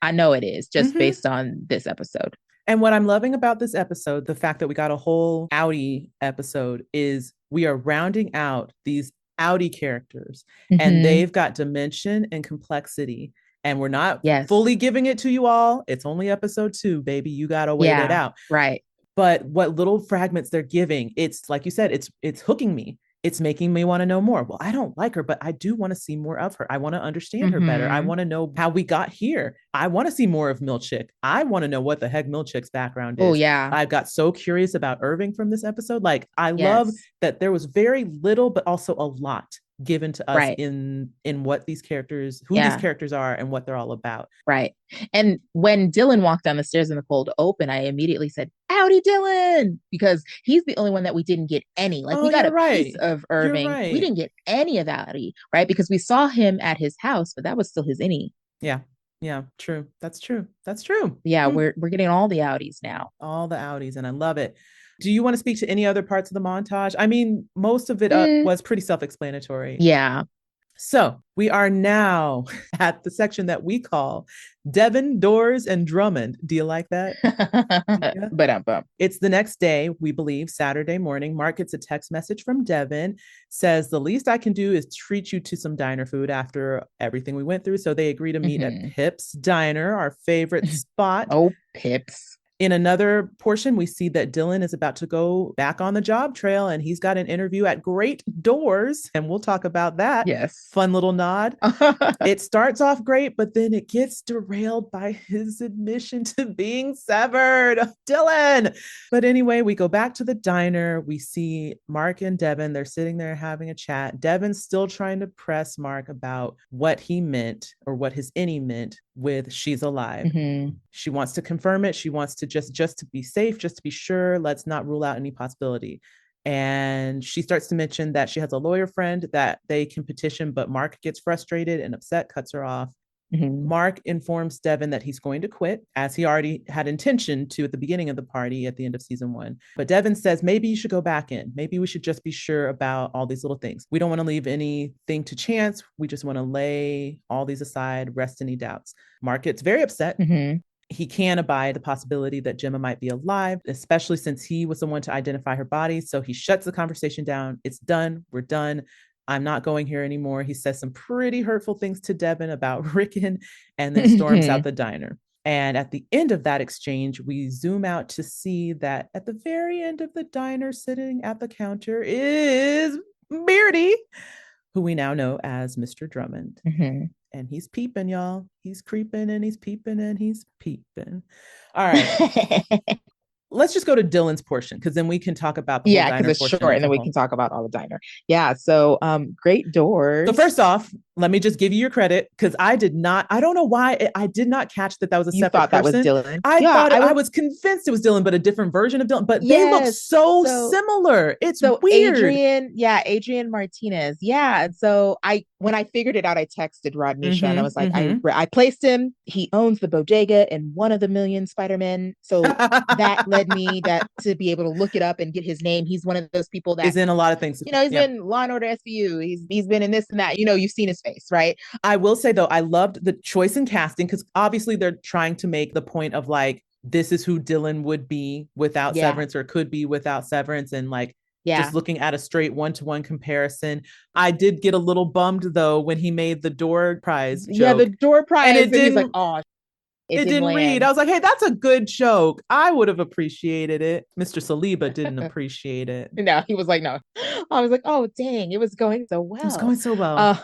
I know it is just based on this episode. And what I'm loving about this episode, the fact that we got a whole Outtie episode, is we are rounding out these Outtie characters and they've got dimension and complexity. And we're not fully giving it to you all. It's only episode 2, baby. You got to wait it out. Right. But what little fragments they're giving, it's like you said, it's hooking me. It's making me want to know more. Well, I don't like her, but I do want to see more of her. I want to understand her better. I want to know how we got here. I want to see more of Milchick. I want to know what the heck Milchick's background is. Oh, yeah. I got so curious about Irving from this episode. Like, I love that there was very little, but also a lot given to us in what these characters, these characters are and what they're all about. Right. And when Dylan walked down the stairs in the cold open, I immediately said, "Howdy, Dylan," because he's the only one that we didn't get any. Like, we got a piece of Irving. We didn't get any of Outtie, right? Because we saw him at his house, but that was still his innie. Yeah. Yeah, true. That's true. Yeah, we're getting all the Outties now. All the Outties, and I love it. Do you want to speak to any other parts of the montage? I mean, most of it was pretty self-explanatory. Yeah. So we are now at the section that we call Devon, Doors, and Drummond. Do you like that? But it's the next day, we believe, Saturday morning. Mark gets a text message from Devon, says, the least I can do is treat you to some diner food after everything we went through. So they agree to meet at Pip's Diner, our favorite spot. Oh, Pip's. In another portion, we see that Dylan is about to go back on the job trail and he's got an interview at Great Doors. And we'll talk about that. Yes. Fun little nod. It starts off great, but then it gets derailed by his admission to being severed. Dylan. But anyway, we go back to the diner. We see Mark and Devon. They're sitting there having a chat. Devon's still trying to press Mark about what he meant or what his innie meant with she's alive. She wants to confirm it. She wants to just to be safe, just to be sure. Let's not rule out any possibility. And she starts to mention that she has a lawyer friend that they can petition, but Mark gets frustrated and upset, cuts her off. Mark informs Devon that he's going to quit, as he already had intention to at the beginning of the party at the end of season 1. But Devon says, maybe you should go back in. Maybe we should just be sure about all these little things. We don't want to leave anything to chance. We just want to lay all these aside, rest any doubts. Mark gets very upset. He can't abide the possibility that Gemma might be alive, especially since he was the one to identify her body. So he shuts the conversation down. It's done. We're done. I'm not going here anymore. He says some pretty hurtful things to Devon about Rickon and then storms out the diner. And at the end of that exchange, we zoom out to see that at the very end of the diner, sitting at the counter, is Beardy, who we now know as Mr. Drummond. And he's peeping, y'all. He's creeping and he's peeping and he's peeping. All right. Let's just go to Dylan's portion, because then we can talk about the whole diner because it's short, and then we can talk about all the diner. Yeah, so Great Doors. So first off, let me just give you your credit, because I don't know why I did not catch that was a separate thought person. That was Dylan. I was convinced it was Dylan, but a different version of Dylan. But they look so similar. It's weird. Adrian Martinez. Yeah. And so when I figured it out, I texted Rodnesha and I was like, I placed him. He owns the bodega in one of the million Spider-Men. So that led me to be able to look it up and get his name. He's one of those people that is in a lot of things. He's in Law and Order SVU. He's been in this and that. You've seen his face, right? I will say though, I loved the choice in casting, because obviously they're trying to make the point of like, this is who Dylan would be without Severance, or could be without Severance, and like just looking at a straight 1-to-1 comparison. I did get a little bummed though when he made the door prize joke. Yeah, the door prize, and it didn't. He's like, oh. It didn't read. I was like, hey, that's a good joke. I would have appreciated it. Mr. Saliba didn't appreciate it. No, he was like, no. I was like, oh, dang, it was going so well. It was going so well.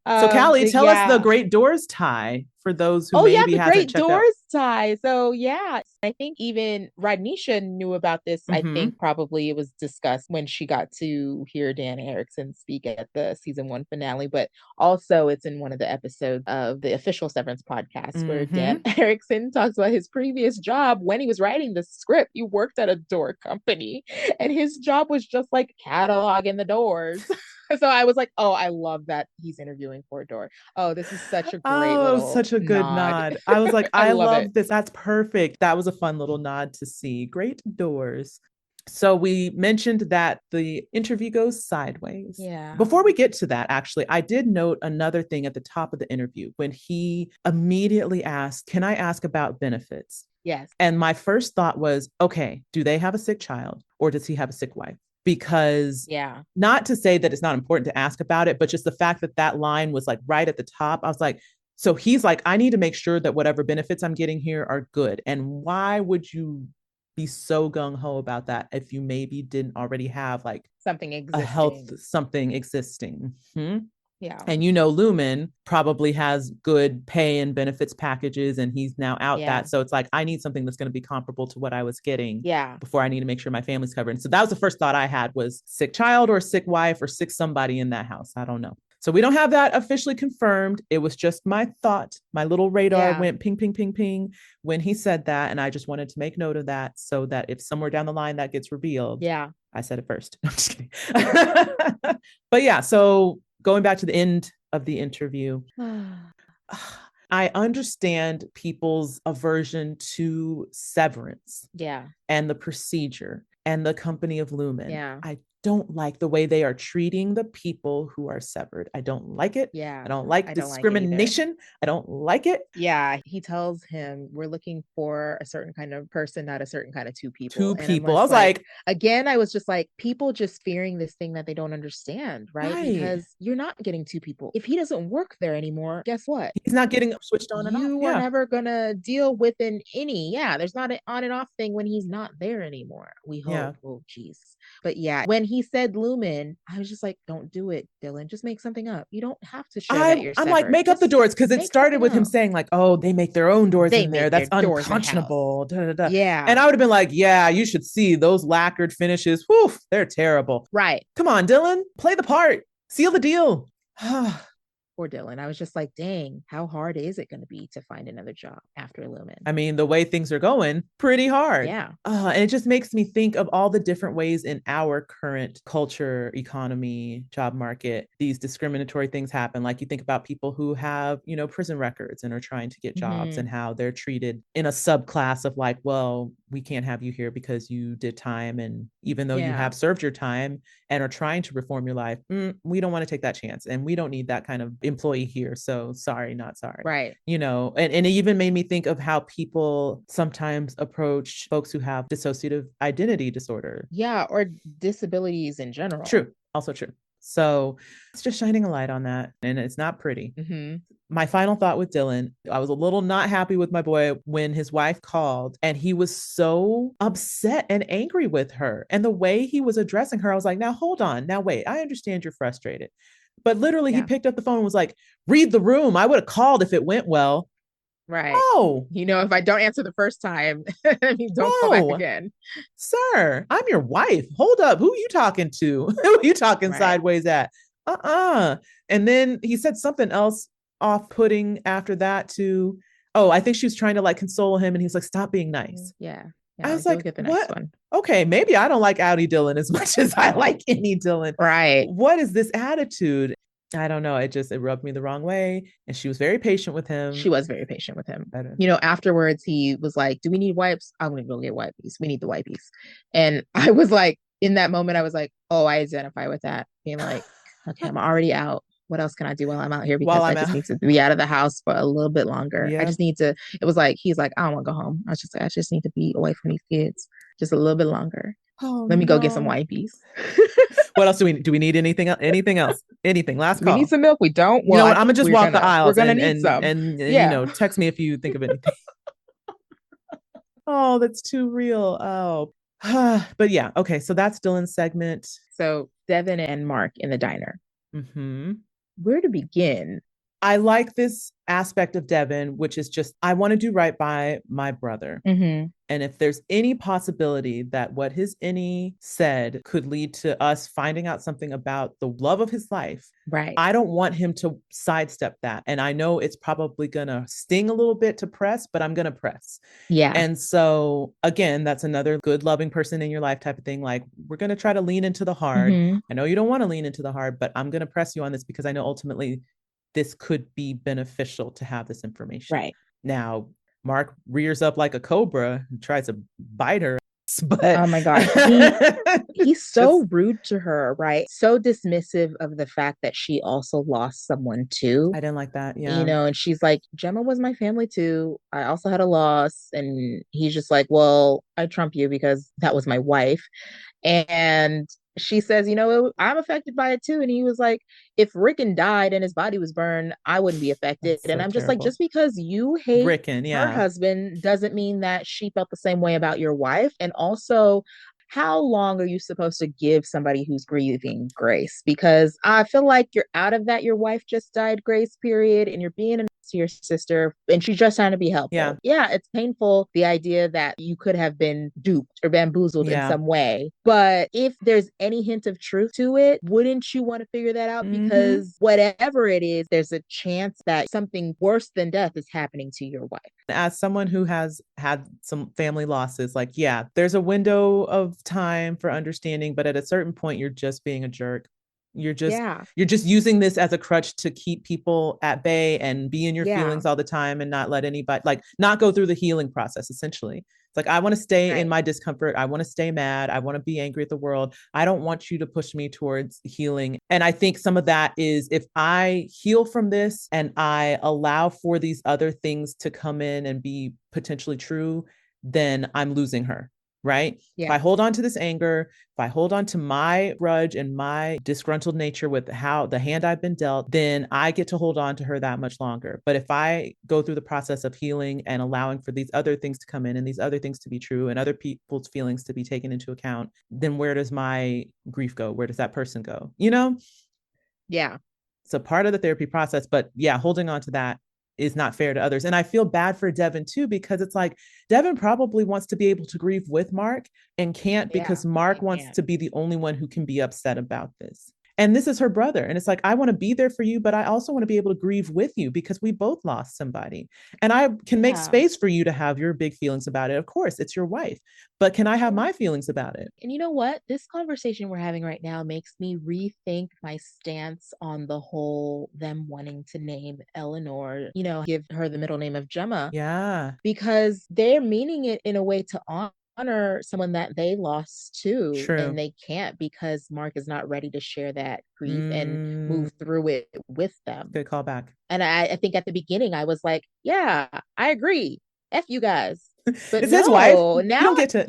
So Callie, tell us the Great Doors tie for those who Oh yeah, maybe the hasn't Great checked out? Doors tie. So yeah, I think even Rodnesha knew about this. I Mm-hmm. think probably it was discussed when she got to hear Dan Erickson speak at the season 1 finale, but also it's in one of the episodes of the official Severance podcast where Dan Mm-hmm. Erickson talks about his previous job when he was writing the script. He worked at a door company and his job was just like cataloging the doors. So I was like, oh, I love that he's interviewing for a door. Oh, this is such a great Oh, little such a good nod. nod. I was like, I I love it. love this. That's perfect. That was a fun little nod to see. Great doors. So we mentioned that the interview goes sideways. Yeah. Before we get to that, actually, I did note another thing at the top of the interview when he immediately asked, "Can I ask about benefits?" Yes. And my first thought was, okay, do they have a sick child or does he have a sick wife? Because Yeah. not to say that it's not important to ask about it, but just the fact that that line was like right at the top, I was like, so he's like, I need to make sure that whatever benefits I'm getting here are good. And why would you be so gung ho about that if you maybe didn't already have like Something a health existing. something existing? Yeah. And Lumen probably has good pay and benefits packages, and he's now out Yeah. that. So it's like, I need something that's going to be comparable to what I was getting Yeah. before I need to make sure my family's covered. And so that was the first thought I had was sick child or sick wife or sick somebody in that house. I don't know. So we don't have that officially confirmed. It was just my thought. My little radar Yeah. went ping, ping, ping, ping when he said that. And I just wanted to make note of that so that if somewhere down the line that gets revealed, Yeah. I said it first. No, I'm just kidding. But yeah, so going back to the end of the interview, I understand people's aversion to severance Yeah. and the procedure and the company of Lumen. Yeah. I don't like the way they are treating the people who are severed. I don't like it. Yeah. I don't like I don't like it either. discrimination. I don't like it. Yeah. He tells him, we're looking for a certain kind of person, not a certain kind of two people. Two And I'm people. I just was like, again, I was just like, people just fearing this thing that they don't understand, right? right. Because you're not getting two people. If he doesn't work there anymore, guess what? He's not getting switched on and off. You are Yeah. never gonna deal with yeah, there's not an on and off thing when he's not there anymore, we hope. Yeah. Oh geez. But yeah, when he said Lumen, I was just like, don't do it, Dylan, just make something up. You don't have to show that you're I'm like, severed. make up the Just doors, because it make started something with him up. saying like, oh, they make their own doors They in there. make That's their doors in the house. unconscionable. Da, da, da. Yeah. And I would have been like, yeah, you should see those lacquered finishes. Whew, they're terrible. Right. Come on, Dylan, play the part, seal the deal. Poor Dylan. I was just like, dang, how hard is it going to be to find another job after Lumen? I mean, the way things are going, pretty hard. Yeah. And it just makes me think of all the different ways in our current culture, economy, job market, these discriminatory things happen. Like you think about people who have, prison records and are trying to get jobs and how they're treated in a subclass of like, well, we can't have you here because you did time. And even though you have served your time and are trying to reform your life, we don't want to take that chance. And we don't need that kind of employee here. So sorry, not sorry. Right. And it even made me think of how people sometimes approach folks who have dissociative identity disorder. Yeah. Or disabilities in general. True. Also true. So it's just shining a light on that. And it's not pretty. My final thought with Dylan, I was a little not happy with my boy when his wife called and he was so upset and angry with her. And the way he was addressing her, I was like, now hold on. Now wait, I understand you're frustrated. But literally he picked up the phone and was like, read the room. I would have called if it went well. Right. Oh, if I don't answer the first time, don't call back again. Sir, I'm your wife. Hold up. Who are you talking to? Who are you talking sideways at? And then he said something else off-putting after that too. Oh, I think she was trying to like console him and he's like, stop being nice. Yeah. I was like, get the what? next one. Okay, maybe I don't like Outtie Dylan as much as I like any Dylan. Right. What is this attitude? I don't know. It rubbed me the wrong way. And she was very patient with him. She was very patient with him. Afterwards, he was like, do we need wipes? I'm going to go get wipes. We need the wipes. And I was like, in that moment, I was like, oh, I identify with that. Being like, okay, I'm already out. What else can I do while I'm out here? Because I just need to be out of the house for a little bit longer. Yeah. I just need to, it was like, he's like, I don't want to go home. I was just like, I just need to be away from these kids just a little bit longer. Oh, let me go get some wipes. What else do we need? Anything else? Anything? Last call. We need some milk. We don't. Well, I'm gonna just walk the aisles. We're gonna need some. And text me if you think of anything. Oh, that's too real. Oh, but yeah. Okay, so that's Dylan's segment. So Devon and Mark in the diner. Where to begin? I like this aspect of Devon, which is just, I want to do right by my brother. Mm-hmm. And if there's any possibility that what his innie said could lead to us finding out something about the love of his life, Right. I don't want him to sidestep that. And I know it's probably going to sting a little bit to press, but I'm going to press. Yeah. And so, again, that's another good, loving person in your life type of thing. Like, we're going to try to lean into the hard. Mm-hmm. I know you don't want to lean into the hard, but I'm going to press you on this because I know ultimately this could be beneficial to have this information. Right. Now, Mark rears up like a cobra and tries to bite her. But oh my God. He's so rude to her, right? So dismissive of the fact that she also lost someone too. I didn't like that. Yeah. You know, and she's like, Gemma was my family too. I also had a loss. And he's just like, well, I trump you because that was my wife. And she says, you know, I'm affected by it too. And he was like, if Rickon died and his body was burned, I wouldn't be affected. So and I'm just terrible. like, just because you hate Rickon, her husband doesn't mean that she felt the same way about your wife. And also, how long are you supposed to give somebody who's grieving grace? Because I feel like you're out of that. Your wife just died, grace period, and you're being to your sister and she's just trying to be helpful. Yeah, it's painful, the idea that you could have been duped or bamboozled in some way. But if there's any hint of truth to it, wouldn't you want to figure that out? Because whatever it is, there's a chance that something worse than death is happening to your wife. As someone who has had some family losses, like, yeah, there's a window of time for understanding, but at a certain point, you're just being a jerk. You're just using this as a crutch to keep people at bay and be in your feelings all the time and not let anybody, like, not go through the healing process. Essentially, it's like, I want to stay in my discomfort. I want to stay mad. I want to be angry at the world. I don't want you to push me towards healing. And I think some of that is, if I heal from this and I allow for these other things to come in and be potentially true, then I'm losing her. Right? Yeah. If I hold on to this anger, if I hold on to my grudge and my disgruntled nature with how the hand I've been dealt, then I get to hold on to her that much longer. But if I go through the process of healing and allowing for these other things to come in and these other things to be true and other people's feelings to be taken into account, then where does my grief go? Where does that person go? You know? Yeah. It's a part of the therapy process, but yeah, holding on to that is not fair to others. And I feel bad for Devon too, because it's like, Devon probably wants to be able to grieve with Mark and can't, because Mark wants to be the only one who can be upset about this. And this is her brother. And it's like, I want to be there for you, but I also want to be able to grieve with you because we both lost somebody. And I can make space for you to have your big feelings about it. Of course, it's your wife, but can I have my feelings about it? And you know what? This conversation we're having right now makes me rethink my stance on the whole them wanting to name Eleanor, you know, give her the middle name of Gemma. Yeah. Because they're meaning it in a way to honor someone that they lost too. True. And they can't, because Mark is not ready to share that grief and move through it with them. Good callback. And I think at the beginning I was like, yeah, I agree. F you guys. But it's his wife. Now you don't get to,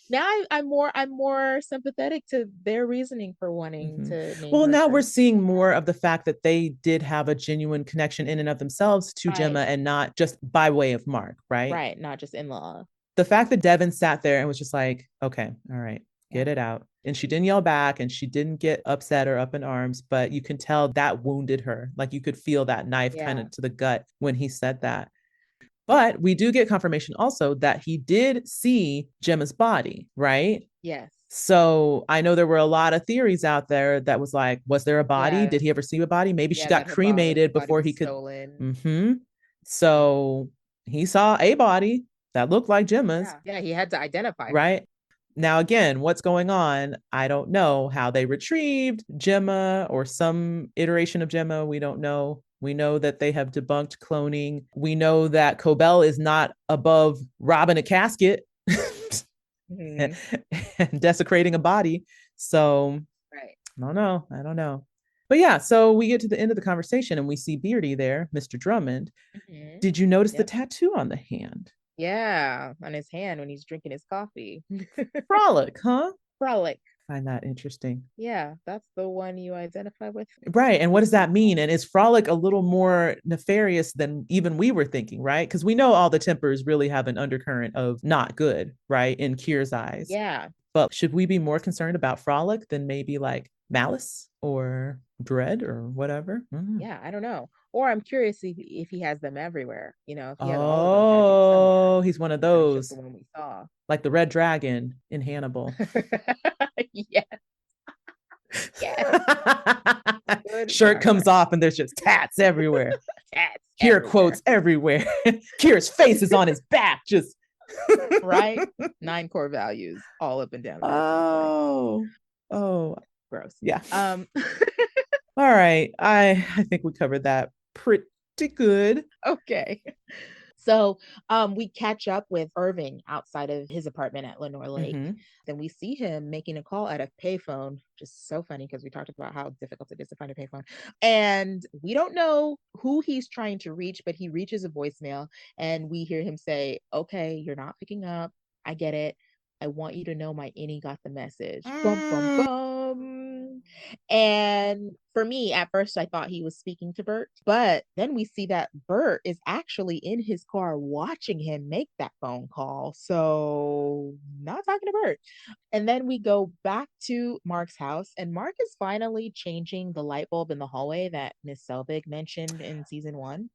now I'm more sympathetic to their reasoning for wanting to name well, her now first. We're seeing more of the fact that they did have a genuine connection in and of themselves to Gemma, and not just by way of Mark, right? Not just in-law. The fact that Devon sat there and was just like, okay, all right, get it out. And she didn't yell back and she didn't get upset or up in arms, but you can tell that wounded her. Like, you could feel that knife kind of to the gut when he said that. But we do get confirmation also that he did see Gemma's body, right? Yes. So I know there were a lot of theories out there that was like, was there a body? Did he ever see a body? Maybe she got cremated before he could. So he saw a body that looked like Gemma's. Yeah, he had to identify her. Right. Now, again, what's going on? I don't know. How they retrieved Gemma or some iteration of Gemma, we don't know. We know that they have debunked cloning. We know that Cobell is not above robbing a casket and desecrating a body. So I don't know. But yeah, so we get to the end of the conversation and we see Beardy there, Mr. Drummond. Did you notice the tattoo on the hand? Yeah, on his hand when he's drinking his coffee. Frolic, huh? Frolic. Find that interesting. Yeah, that's the one you identify with. Right. And what does that mean? And is Frolic a little more nefarious than even we were thinking, right? Because we know all the Tempers really have an undercurrent of not good, right? In Kier's eyes. Yeah. But should we be more concerned about Frolic than maybe like malice or dread or whatever. Yeah, I don't know. Or I'm curious if he has them everywhere. If he has all of them hiding somewhere. Oh, he's one of That was just the those, one we saw. like the red dragon in Hannibal. Yes, yes. Good Shirt comes memory. off and there's just tats everywhere. Cats Kier everywhere. quotes everywhere. Kier's face is on his back, just right. 9 core values all up and down. Oh, gross. Yeah. All right. I think we covered that pretty good. Okay. So we catch up with Irving outside of his apartment at Lenore Lake. Mm-hmm. Then we see him making a call at a payphone, just so funny because we talked about how difficult it is to find a payphone. And we don't know who he's trying to reach, but he reaches a voicemail and we hear him say, okay, you're not picking up. I get it. I want you to know my innie got the message. Bum, bum, bum. And for me, at first, I thought he was speaking to Bert, but then we see that Bert is actually in his car watching him make that phone call. So, not talking to Bert. And then we go back to Mark's house, and Mark is finally changing the light bulb in the hallway that Miss Selvig mentioned in season 1.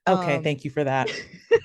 Okay, thank you for that.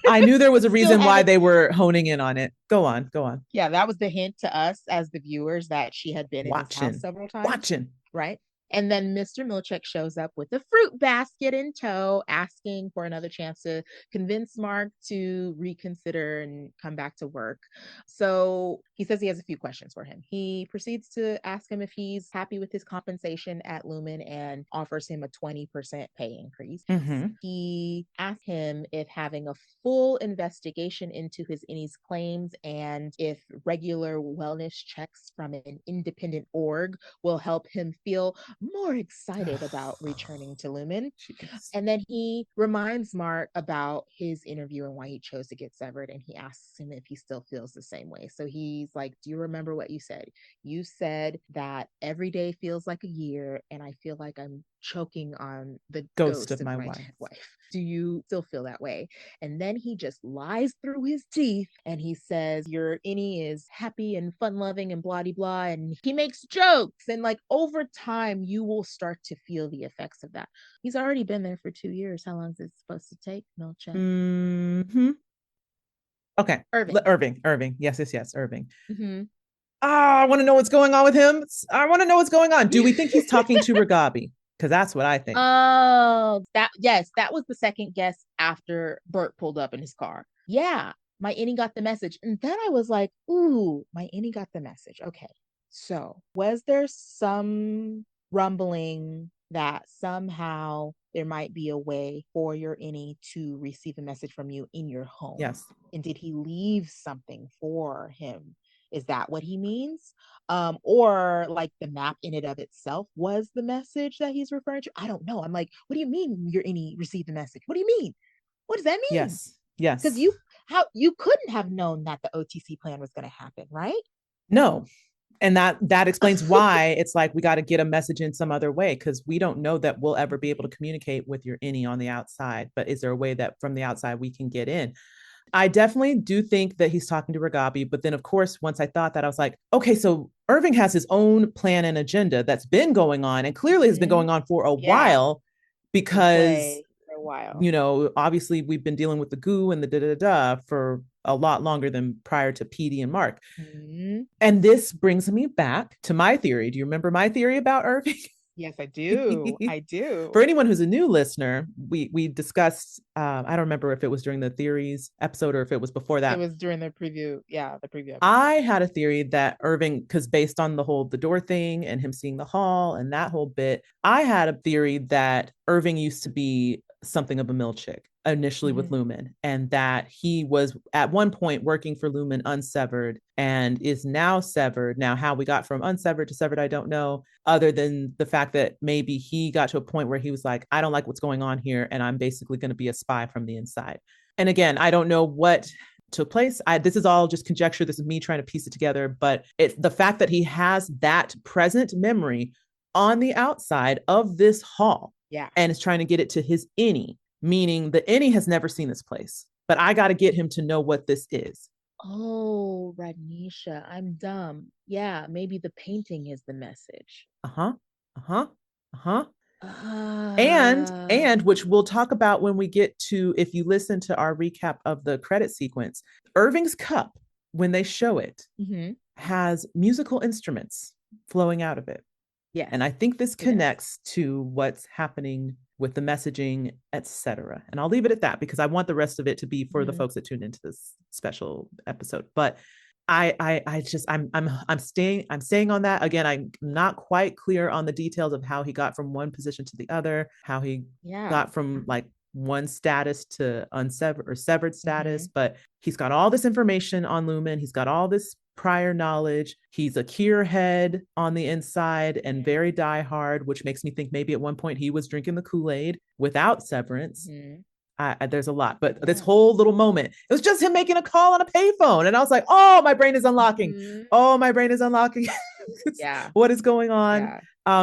I knew there was a reason why they were honing in on it. Go on. Yeah, that was the hint to us as the viewers that she had been in his house several times. Right. And then Mr. Milchick shows up with a fruit basket in tow, asking for another chance to convince Mark to reconsider and come back to work. So he says he has a few questions for him. He proceeds to ask him if he's happy with his compensation at Lumen and offers him a 20% pay increase. Mm-hmm. He asks him if having a full investigation into his innie's claims and if regular wellness checks from an independent org will help him feel more excited about returning to Lumen. Jeez. And then he reminds Mark about his interview and why he chose to get severed. And he asks him if he still feels the same way. So he's like, do you remember what you said? You said that every day feels like a year and I feel like I'm choking on the ghost of my wife. Do you still feel that way? And then he just lies through his teeth and he says, your innie is happy and fun loving and blah, blah. And he makes jokes. And like over time, you will start to feel the effects of that. He's already been there for 2 years. How long is it supposed to take, Milchick? Mm-hmm. Okay. Irving. Yes, Irving. Mm-hmm. I want to know what's going on with him. I want to know what's going on. Do we think he's talking to Ragabi? Because that's what I think. Oh, that was the second guess after Bert pulled up in his car. Yeah, my innie got the message. And then I was like, ooh, my innie got the message. Okay. So was there some rumbling that somehow there might be a way for your innie to receive a message from you in your home? Yes. And did he leave something for him? Is that what he means? Or like the map in and of itself was the message that he's referring to? I don't know. I'm like, what do you mean your innie received the message? What do you mean? What does that mean? Yes. Because you couldn't have known that the OTC plan was going to happen, right? No. And that explains why it's like we got to get a message in some other way, because we don't know that we'll ever be able to communicate with your innie on the outside. But is there a way that from the outside we can get in? I definitely do think that he's talking to Ragabi. But then, of course, once I thought that, I was like, okay, so Irving has his own plan and agenda that's been going on and clearly has been going on for a while, because obviously we've been dealing with the goo and the da-da-da for a lot longer than prior to Petey and Mark. Mm-hmm. And this brings me back to my theory. Do you remember my theory about Irving? Yes, I do. I do. For anyone who's a new listener, we discussed, I don't remember if it was during the theories episode or if it was before that. It was during the preview. Yeah, the preview episode. I had a theory that Irving, because based on the door thing and him seeing the hall and that whole bit, I had a theory that Irving used to be something of a Milchick initially with Lumen, and that he was at one point working for Lumen unsevered and is now severed. Now, how we got from unsevered to severed, I don't know, other than the fact that maybe he got to a point where he was like, I don't like what's going on here, and I'm basically going to be a spy from the inside. And again, I don't know what took place. This is all just conjecture. This is me trying to piece it together, but it's the fact that he has that present memory on the outside of this hall, and is trying to get it to his innie, meaning the innie has never seen this place, but I got to get him to know what this is. Oh, Rodnesha, I'm dumb. Yeah, maybe the painting is the message. Uh-huh. Uh-huh. Uh-huh. And Uh, and which we'll talk about when we get to, if you listen to our recap of the credit sequence, Irving's cup, when they show it, mhm. has musical instruments flowing out of it. Yes, And I think this it does. connects to what's happening with the messaging, etc. And I'll leave it at that because I want the rest of it to be for the Mhm. folks that tuned into this special episode. But I just I'm staying on that. Again, I'm not quite clear on the details of how he got from one position to the other, how he Yeah. got from like one status to unsevered or severed status, Mhm. but he's got all this information on Lumen. He's got all this prior knowledge. He's a cure head on the inside and very diehard, which makes me think maybe at one point he was drinking the Kool-Aid without severance. Mhm. There's a lot, but this Yeah. whole little moment, it was just him making a call on a payphone. And I was like, oh, my brain is unlocking. Mhm. Oh, my brain is unlocking. Yeah. What is going on? Yeah.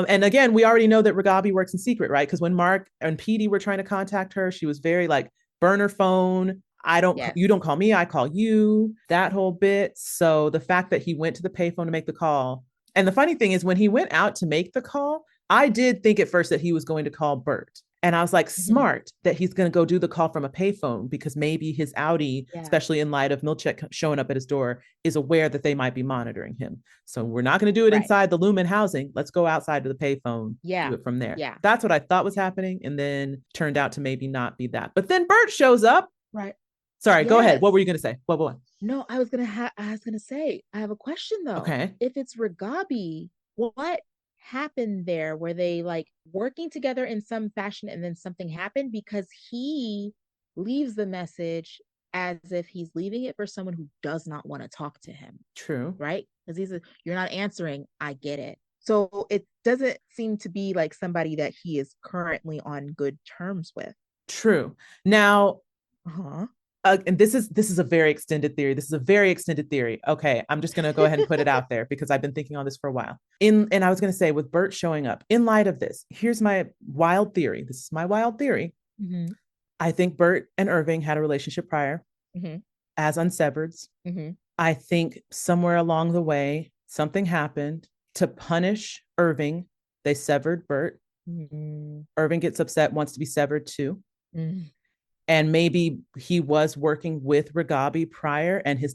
And again, we already know that Ragabi works in secret, right? Because when Mark and Petey were trying to contact her, she was very like, burner phone. Yes. You don't call me, I call you, that whole bit. So the fact that he went to the payphone to make the call. And the funny thing is, when he went out to make the call, I did think at first that he was going to call Bert. And I was like, Mhm. smart that he's going to go do the call from a payphone because maybe his Outtie, Yeah. especially in light of Milchick showing up at his door, is aware that they might be monitoring him. So we're not going to do it Right. inside the Lumen housing. Let's go outside to the payphone, Yeah. do it from there. Yeah. That's what I thought was happening. And then turned out to maybe not be that. But then Bert shows up. Right. Sorry, go ahead. Yes. What were you going to say? What? No, I was gonna say, I have a question though. Okay. If it's Ragabi, what happened there? Were they like working together in some fashion and then something happened? Because he leaves the message as if he's leaving it for someone who does not want to talk to him, True. right? Because you're not answering, I get it. So it doesn't seem to be like somebody that he is currently on good terms with. True. Now, Uh-huh. and this is a very extended theory. This is a very extended theory. Okay, I'm just gonna go ahead and put it out there because I've been thinking on this for a while. And I was gonna say, with Bert showing up, in light of this, here's my wild theory. This is my wild theory. Mm-hmm. I think Bert and Irving had a relationship prior Mm-hmm. as unsevereds. Mm-hmm. I think somewhere along the way, something happened to punish Irving. They severed Bert. Mm-hmm. Irving gets upset, wants to be severed too. Mm-hmm. And maybe he was working with Ragabi prior, and his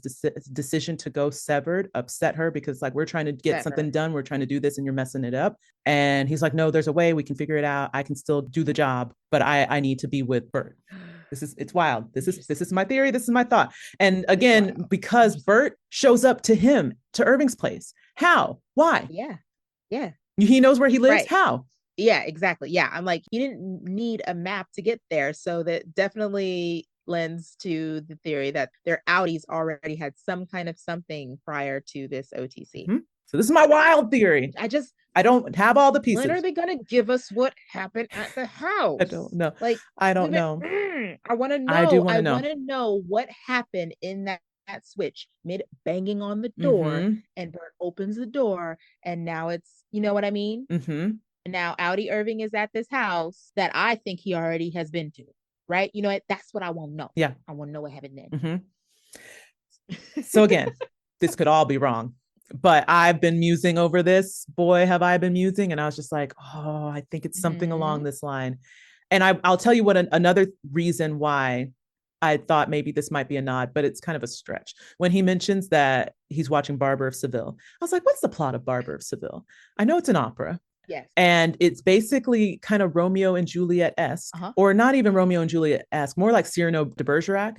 decision to go severed upset her because, like, we're trying to get something done. We're trying to do this and you're messing it up. And he's like, no, there's a way we can figure it out. I can still do the job, but I need to be with Bert. It's wild. This is my theory. This is my thought. And again, because Bert shows up to him, to Irving's place. How? Why? Yeah. Yeah. He knows where he lives. Right. How? Yeah, exactly. Yeah. I'm like, you didn't need a map to get there. So that definitely lends to the theory that their Audis already had some kind of something prior to this OTC. Mm-hmm. So this is my wild theory. I don't have all the pieces. When are they gonna give us what happened at the house? I don't know. Like, I don't know. I want to know. I do want to I know. want to know what happened in that switch mid banging on the door, and Bert opens the door, and now it's, you know what I mean? Mm-hmm. Now Outtie Irving is at this house that I think he already has been to, right? You know what? That's what I want to know. Yeah. I want to know what happened then. Mm-hmm. So again, this could all be wrong, but I've been musing over this. Boy, have I been musing. And I was just like, oh, I think it's something along this line. And I'll tell you what another reason why I thought maybe this might be a nod, but it's kind of a stretch. When he mentions that he's watching Barber of Seville, I was like, what's the plot of Barber of Seville? I know it's an opera. Yes. And it's basically kind of Romeo and Juliet-esque, or not even Romeo and Juliet-esque, more like Cyrano de Bergerac,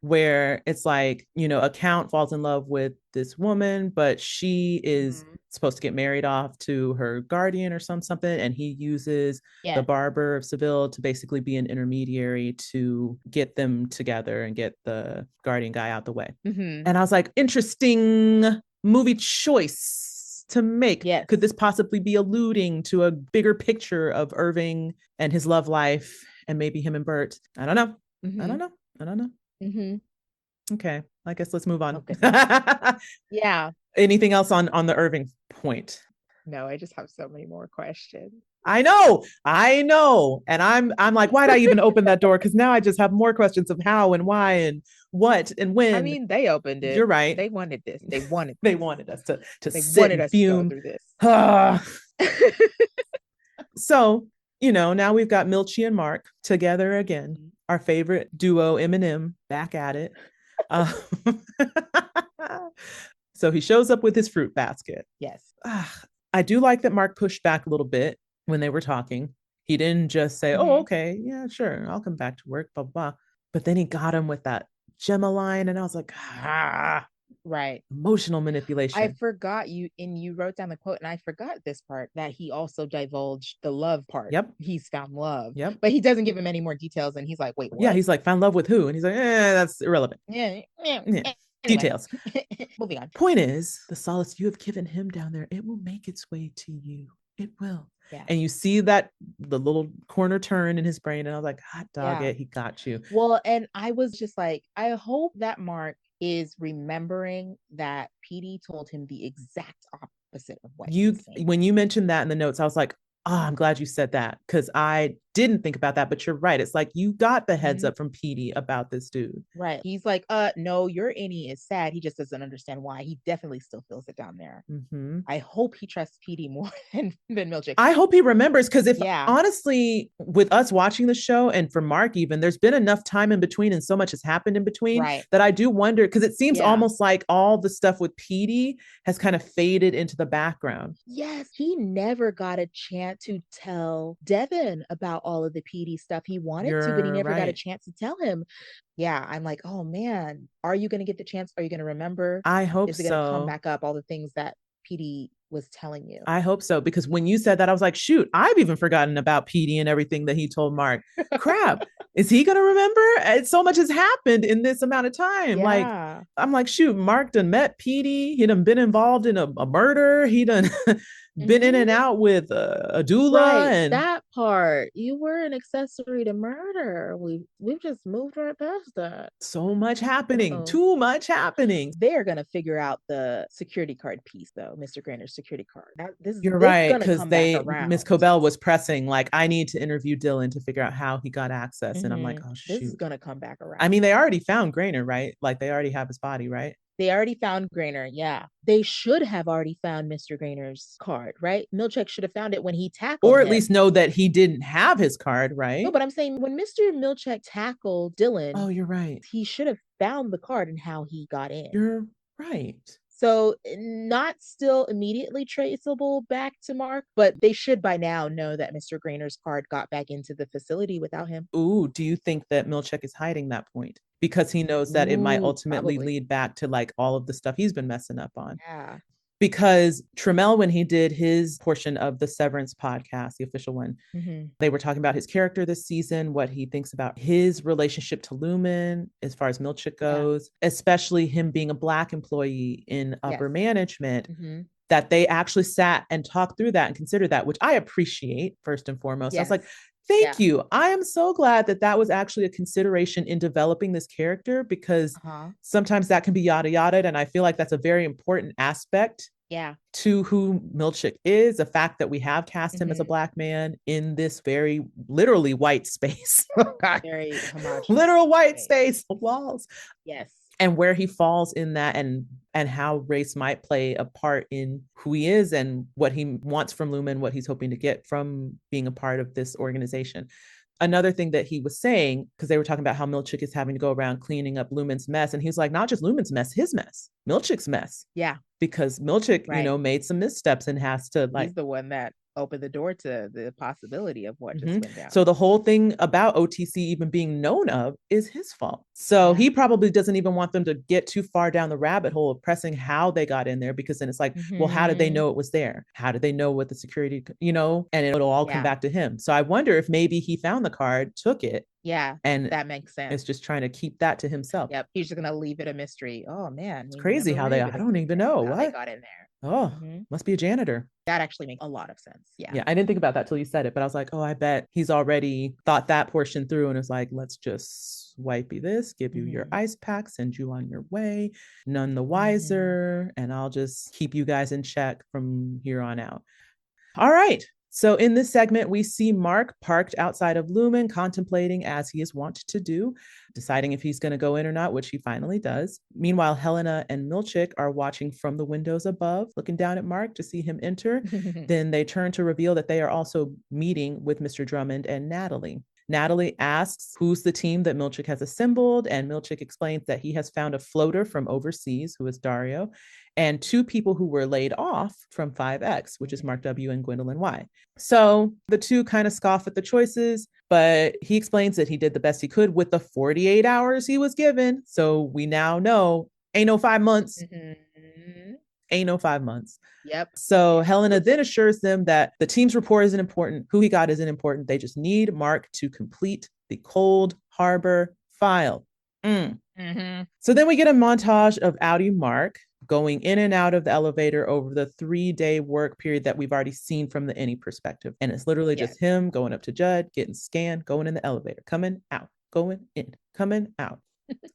where it's like, a count falls in love with this woman, but she is supposed to get married off to her guardian or something. And he uses the Barber of Seville to basically be an intermediary to get them together and get the guardian guy out the way. And I was like, interesting movie choice to make. Yes. Could this possibly be alluding to a bigger picture of Irving and his love life and maybe him and Bert? I don't know. I don't know. Okay, I guess let's move on. Okay. Yeah. Anything else on the Irving point? No, I just have so many more questions. I know. And I'm like, why'd I even open that door? Because now I just have more questions of how and why and what and when. I mean, they opened it. You're right. They wanted this. They wanted they wanted us to they sit wanted and us fume. to go through this. So, now we've got Milchie and Mark together again. Our favorite duo, M&M, back at it. So he shows up with his fruit basket. Yes. I do like that Mark pushed back a little bit when they were talking. He didn't just say, oh, okay, yeah, sure, I'll come back to work, blah, blah, blah. But then he got him with that Gemma line, and I was like, right. Emotional manipulation. I forgot you wrote down the quote, and I forgot this part, that he also divulged the love part. Yep. He's found love. Yep. But he doesn't give him any more details, and he's like, wait, what? Yeah, he's like, found love with who? And he's like, that's irrelevant. Yeah. Anyway. Details. Moving on. Point is, the solace you have given him down there, it will make its way to you. It will. Yeah. And you see the little corner turn in his brain, and I was like, hot dog it, he got you. Well, and I was just like, I hope that Mark is remembering that PD told him the exact opposite of what when you mentioned that in the notes, I was like, I'm glad you said that, because I didn't think about that, but you're right. It's like you got the heads up from PD about this dude. Right. He's like, no, your innie is sad. He just doesn't understand why. He definitely still feels it down there. I hope he trusts PD more than Milchick. I hope he remembers, because honestly, with us watching the show, and for Mark even, there's been enough time in between and so much has happened in between that I do wonder, because it seems almost like all the stuff with PD has kind of faded into the background. Yes, he never got a chance to tell Devon about all of the PD stuff. He wanted to, but he never got a chance to tell him. Yeah, I'm like, oh man, are you going to get the chance? Are you going to remember? I hope so. Is it going to come back up, all the things that PD was telling you? I hope so, because when you said that, I was like, shoot, I've even forgotten about PD and everything that he told Mark. Crap, is he going to remember? So much has happened in this amount of time. Like, I'm like, shoot, Mark done met PD. He done been involved in a murder. He done been in and out with a doula. And that part, you were an accessory to murder. We've just moved right past that. So much happening. Too much happening. They're gonna figure out the security card piece, though. Mr. Grainer's security card. You're right, because Miss Cobell was pressing, like, I need to interview Dylan to figure out how he got access. And I'm like, oh shoot, this is gonna come back around. I mean, they already found Grainer, right? Like, they already have his body, right? They already found Grainer, yeah. They should have already found Mr. Grainer's card, right? Milchick should have found it when he tackled Or at least know that he didn't have his card, right? No, but I'm saying when Mr. Milchick tackled Dylan, oh, you're right, he should have found the card and how he got in. You're right. So not still immediately traceable back to Mark, but they should by now know that Mr. Grainer's card got back into the facility without him. Ooh, do you think that Milchick is hiding that point? Because he knows that it might ultimately lead back to like all of the stuff he's been messing up on. Yeah. Because Trammell, when he did his portion of the Severance podcast, the official one, they were talking about his character this season, what he thinks about his relationship to Lumen as far as Milchick goes, especially him being a Black employee in upper management, that they actually sat and talked through that and considered that, which I appreciate first and foremost. I was like, thank you. I am so glad that that was actually a consideration in developing this character, because sometimes that can be yada yada. And I feel like that's a very important aspect to who Milchick is. The fact that we have cast him as a Black man in this very literally white space. Very literal white space, walls. Yes. And where he falls in that, and how race might play a part in who he is and what he wants from Lumen, what he's hoping to get from being a part of this organization. Another thing that he was saying, because they were talking about how Milchick is having to go around cleaning up Lumen's mess. And he was like, not just Lumen's mess, his mess, Milchick's mess. Yeah. Because Milchick, made some missteps and has to he's the one that opened the door to the possibility of what just went down. So the whole thing about OTC even being known of is his fault. So he probably doesn't even want them to get too far down the rabbit hole of pressing how they got in there, because then it's like, well, how did they know it was there? How did they know what the security, and it'll all come back to him. So I wonder if maybe he found the card, took it. Yeah. And that makes sense. It's just trying to keep that to himself. Yep. He's just going to leave it a mystery. Oh man. It's crazy how I don't even know what they got in there. Oh, must be a janitor. That actually makes a lot of sense. Yeah. Yeah. I didn't think about that till you said it, but I was like, oh, I bet he's already thought that portion through and is like, let's just wipe you this, give you your ice pack, send you on your way, none the wiser. And I'll just keep you guys in check from here on out. All right. So in this segment, we see Mark parked outside of Lumen, contemplating, as he is wont to do, deciding if he's going to go in or not, which he finally does. Meanwhile, Helena and Milchick are watching from the windows above, looking down at Mark to see him enter. Then they turn to reveal that they are also meeting with Mr. Drummond and Natalie. Natalie asks who's the team that Milchick has assembled, and Milchick explains that he has found a floater from overseas, who is Dario, and two people who were laid off from 5X, which is Mark W and Gwendolyn Y. So the two kind of scoff at the choices, but he explains that he did the best he could with the 48 hours he was given. So we now know ain't no 5 months. Ain't no 5 months. Yep. So Helena then assures them that the team's report isn't important. Who he got isn't important. They just need Mark to complete the Cold Harbor file. So then we get a montage of Outtie Mark going in and out of the elevator over the 3-day work period that we've already seen from the any perspective. And it's literally just him going up to Judd, getting scanned, going in the elevator, coming out, going in, coming out.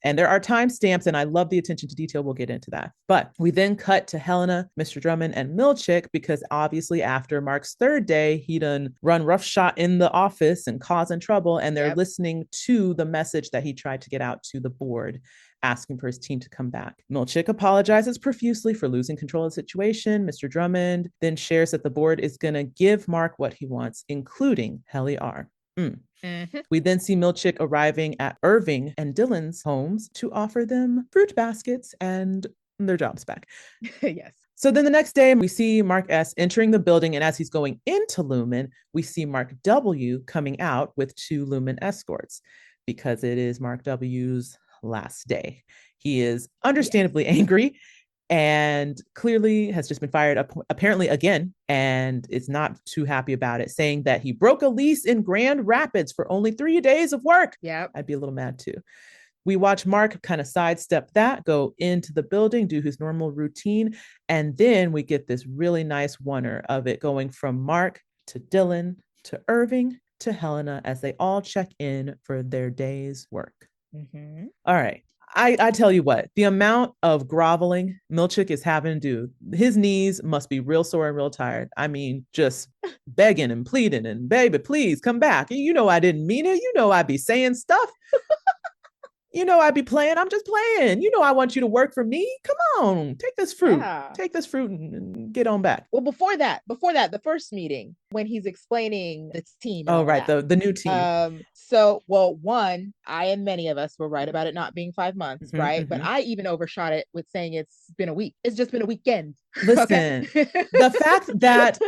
And there are timestamps, and I love the attention to detail. We'll get into that. But we then cut to Helena, Mr. Drummond, and Milchick, because obviously after Mark's 3rd day, he done run roughshod in the office and causing trouble. And they're listening to the message that he tried to get out to the board, asking for his team to come back. Milchick apologizes profusely for losing control of the situation. Mr. Drummond then shares that the board is going to give Mark what he wants, including haaaaard. We then see Milchick arriving at Irving and Dylan's homes to offer them fruit baskets and their jobs back. Yes. So then the next day, we see Mark S entering the building, and as he's going into Lumen, we see Mark W coming out with 2 Lumen escorts, because it is Mark W's last day. He is understandably angry and clearly has just been fired up, apparently again, and is not too happy about it, saying that he broke a lease in Grand Rapids for only 3 days of work. Yeah, I'd be a little mad too. We watch Mark kind of sidestep that, go into the building, do his normal routine, and then we get this really nice oneer of it going from Mark to Dylan to Irving to Helena as they all check in for their day's work. All right. I tell you what, the amount of groveling Milchick is having to do, his knees must be real sore and real tired. I mean, just begging and pleading and, baby, please come back. You know I didn't mean it. You know I be saying stuff. You know I be playing. I'm just playing. You know I want you to work for me. Come on, take this fruit. Take this fruit and get on back. Well, before that, the first meeting when he's explaining the team. Oh, right, the new team. So, well, one, I and many of us were right about it not being 5 months, right? But I even overshot it with saying it's been a week. It's just been a weekend. Listen, the fact that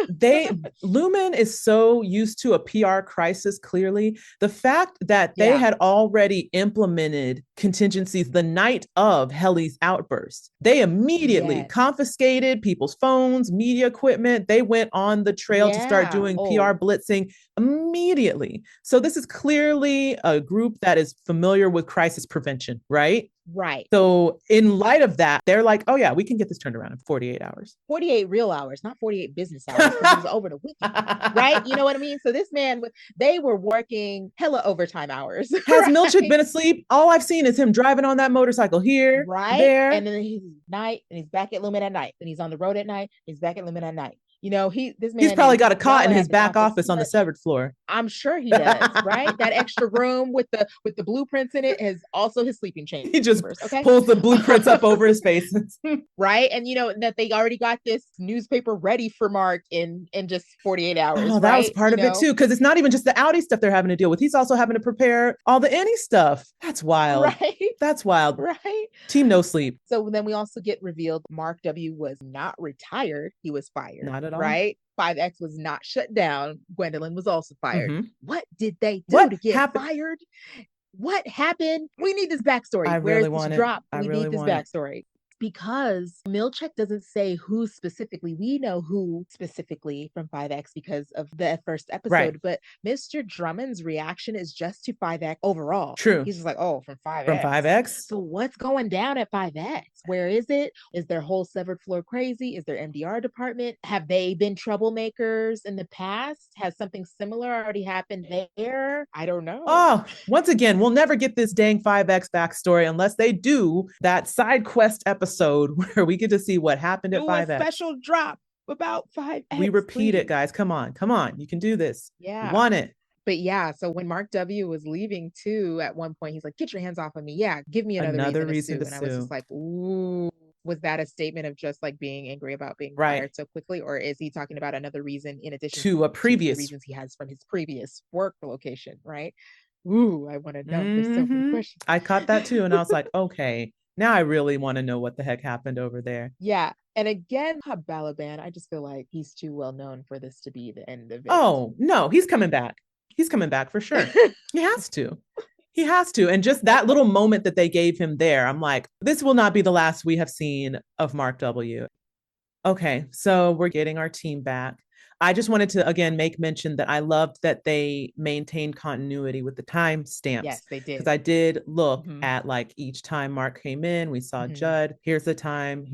Lumen is so used to a PR crisis, clearly, the fact that they had already implemented contingencies the night of Helly's outburst, they immediately confiscated people's phones, media equipment. They went on the trail to start doing PR blitzing immediately. So this is clearly a group that is familiar with crisis prevention, right? Right. So in light of that, they're like, oh yeah, we can get this turned around in 48 hours. 48 real hours, not 48 business hours, because it was over the weekend, right? You know what I mean? So this man, they were working hella overtime hours. Has Milchick been asleep? All I've seen is him driving on that motorcycle here, there. And then he's night, and he's back at Lumen at night. Then he's on the road at night. He's back at Lumen at night. You know, he's probably got a cot in his back office on the 7th floor. I'm sure he does, right? That extra room with the blueprints in it is also his sleeping chamber. He just pulls the blueprints up over his face. Right. And you know that they already got this newspaper ready for Mark in just 48 hours. Oh, that was part of it too. Because it's not even just the Outtie stuff they're having to deal with. He's also having to prepare all the any stuff. That's wild. Right. That's wild. Right. Team no sleep. So then we also get revealed Mark W was not retired. He was fired. Not at all. Right. 5X was not shut down. Gwendolyn was also fired. What did they do to get fired? What happened? We need this backstory. We need this backstory. Because Milchick doesn't say who specifically. We know who specifically from 5X because of the first episode, but Mr. Drummond's reaction is just to 5X overall. True. He's just like, oh, from 5X. From 5X? So what's going down at 5X? Where is it? Is their whole severed floor crazy? Is their MDR department? Have they been troublemakers in the past? Has something similar already happened there? I don't know. Oh, once again, we'll never get this dang 5X backstory unless they do that side quest episode where we get to see what happened at 5X. A special drop. about 5x, We repeat it, please. guys. Come on. Come on. You can do this. We Yeah. want it. But yeah, so when Mark W was leaving too, at one point, he's like, get your hands off of me. Yeah, give me another Another reason to reason sue. to And I was sue. just like, ooh, was that a statement of just like being angry about being Right. fired so quickly? Or is he talking about another reason in addition To a to the previous. reasons he has from his previous work location, right? Ooh, I want to know. There's so many questions. I caught that too. And I was like, okay, now I really want to know what the heck happened over there. Yeah. And again, Balaban, I just feel like he's too well known for this to be the end of it. Oh, no, he's coming back. He's coming back for sure. He has to. He has to. And just that little moment that they gave him there, I'm like, this will not be the last we have seen of Mark W. Okay, so we're getting our team back. I just wanted to again make mention that I loved that they maintained continuity with the time stamps. Yes, they Because did. I did look Mm-hmm. at like each time Mark came in, we saw Mm-hmm. Judd. Here's the time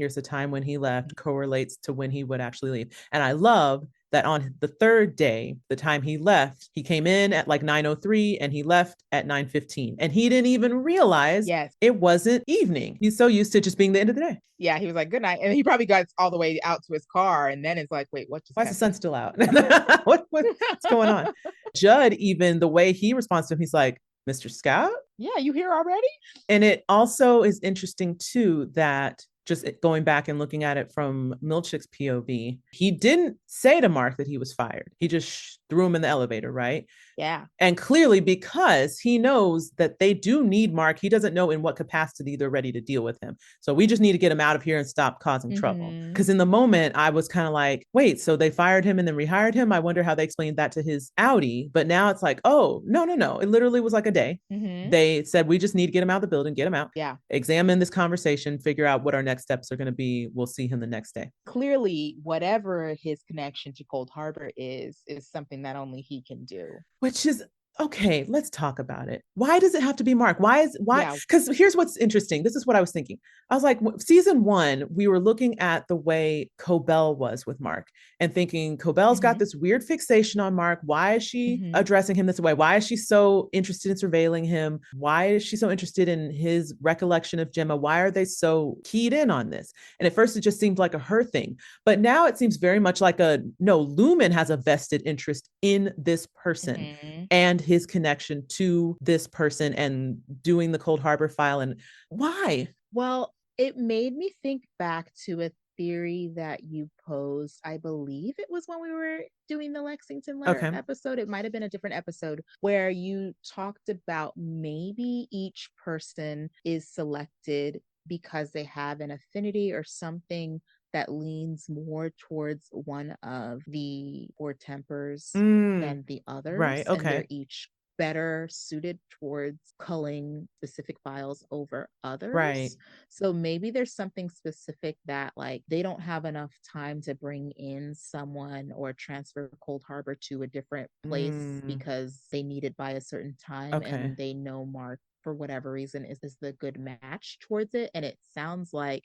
when he left, correlates to when he would actually leave. And I love that on the third day, the time he left, he came in at like 9:03 and he left at 9:15. And he didn't even realize Yes. it wasn't evening. He's so used to just being the end of the day. Yeah, he was like, good night. And he probably got all the way out to his car. And then it's like, wait, what just Why is the sun happened? still out? What's going on? Judd, even the way he responds to him, he's like, Mr. Scout? Yeah, you here already? And it also is interesting, too, that just going back and looking at it from Milchick's POV, he didn't say to Mark that he was fired. He just threw him in the elevator, right? Yeah. And clearly, because he knows that they do need Mark, he doesn't know in what capacity they're ready to deal with him. So we just need to get him out of here and stop causing trouble. Because in the moment, I was kind of like, wait, so they fired him and then rehired him? I wonder how they explained that to his Outtie. But now it's like, oh, no. It literally was like a day. They said, we just need to get him out of the building, get him out. Yeah. Examine this conversation, figure out what our next steps are going to be. We'll see him the next day. Clearly, whatever his connection to Cold Harbor is something that only he can do. Which is okay, let's talk about it. Why does it have to be Mark? Why? Yeah. Because here's what's interesting. This is what I was thinking. I was like, season 1, we were looking at the way Cobell was with Mark and thinking Cobell's got this weird fixation on Mark. Why is she addressing him this way? Why is she so interested in surveilling him? Why is she so interested in his recollection of Gemma? Why are they so keyed in on this? And at first it just seemed like a her thing. But now it seems very much like no, Lumen has a vested interest in this person and his connection to this person and doing the Cold Harbor file. And why? Well, it made me think back to a theory that you posed. I believe it was when we were doing the Lexington letter episode. It might have been a different episode where you talked about maybe each person is selected because they have an affinity or something that leans more towards one of the four tempers than the others. Right. Okay. And they're each better suited towards culling specific files over others. Right. So maybe there's something specific that like they don't have enough time to bring in someone or transfer Cold Harbor to a different place because they need it by a certain time and they know Mark for whatever reason is the good match towards it. And it sounds like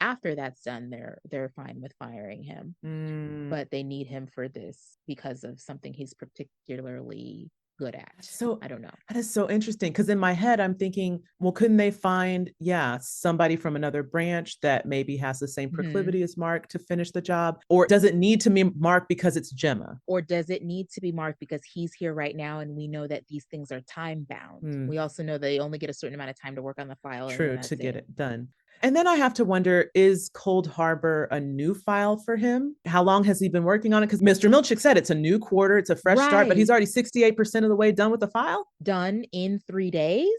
after that's done, they're fine with firing him. But they need him for this because of something he's particularly good at. So I don't know. That is so interesting because in my head I'm thinking, well, couldn't they find somebody from another branch that maybe has the same proclivity as Mark to finish the job? Or does it need to be Mark because it's Gemma? Or does it need to be Mark because he's here right now and we know that these things are time bound? We also know they only get a certain amount of time to work on the file. True, to get it done. And then I have to wonder, is Cold Harbor a new file for him? How long has he been working on it? Because Mr. Milchick said it's a new quarter, it's a fresh start, but he's already 68% of the way done with the file? Done in 3 days?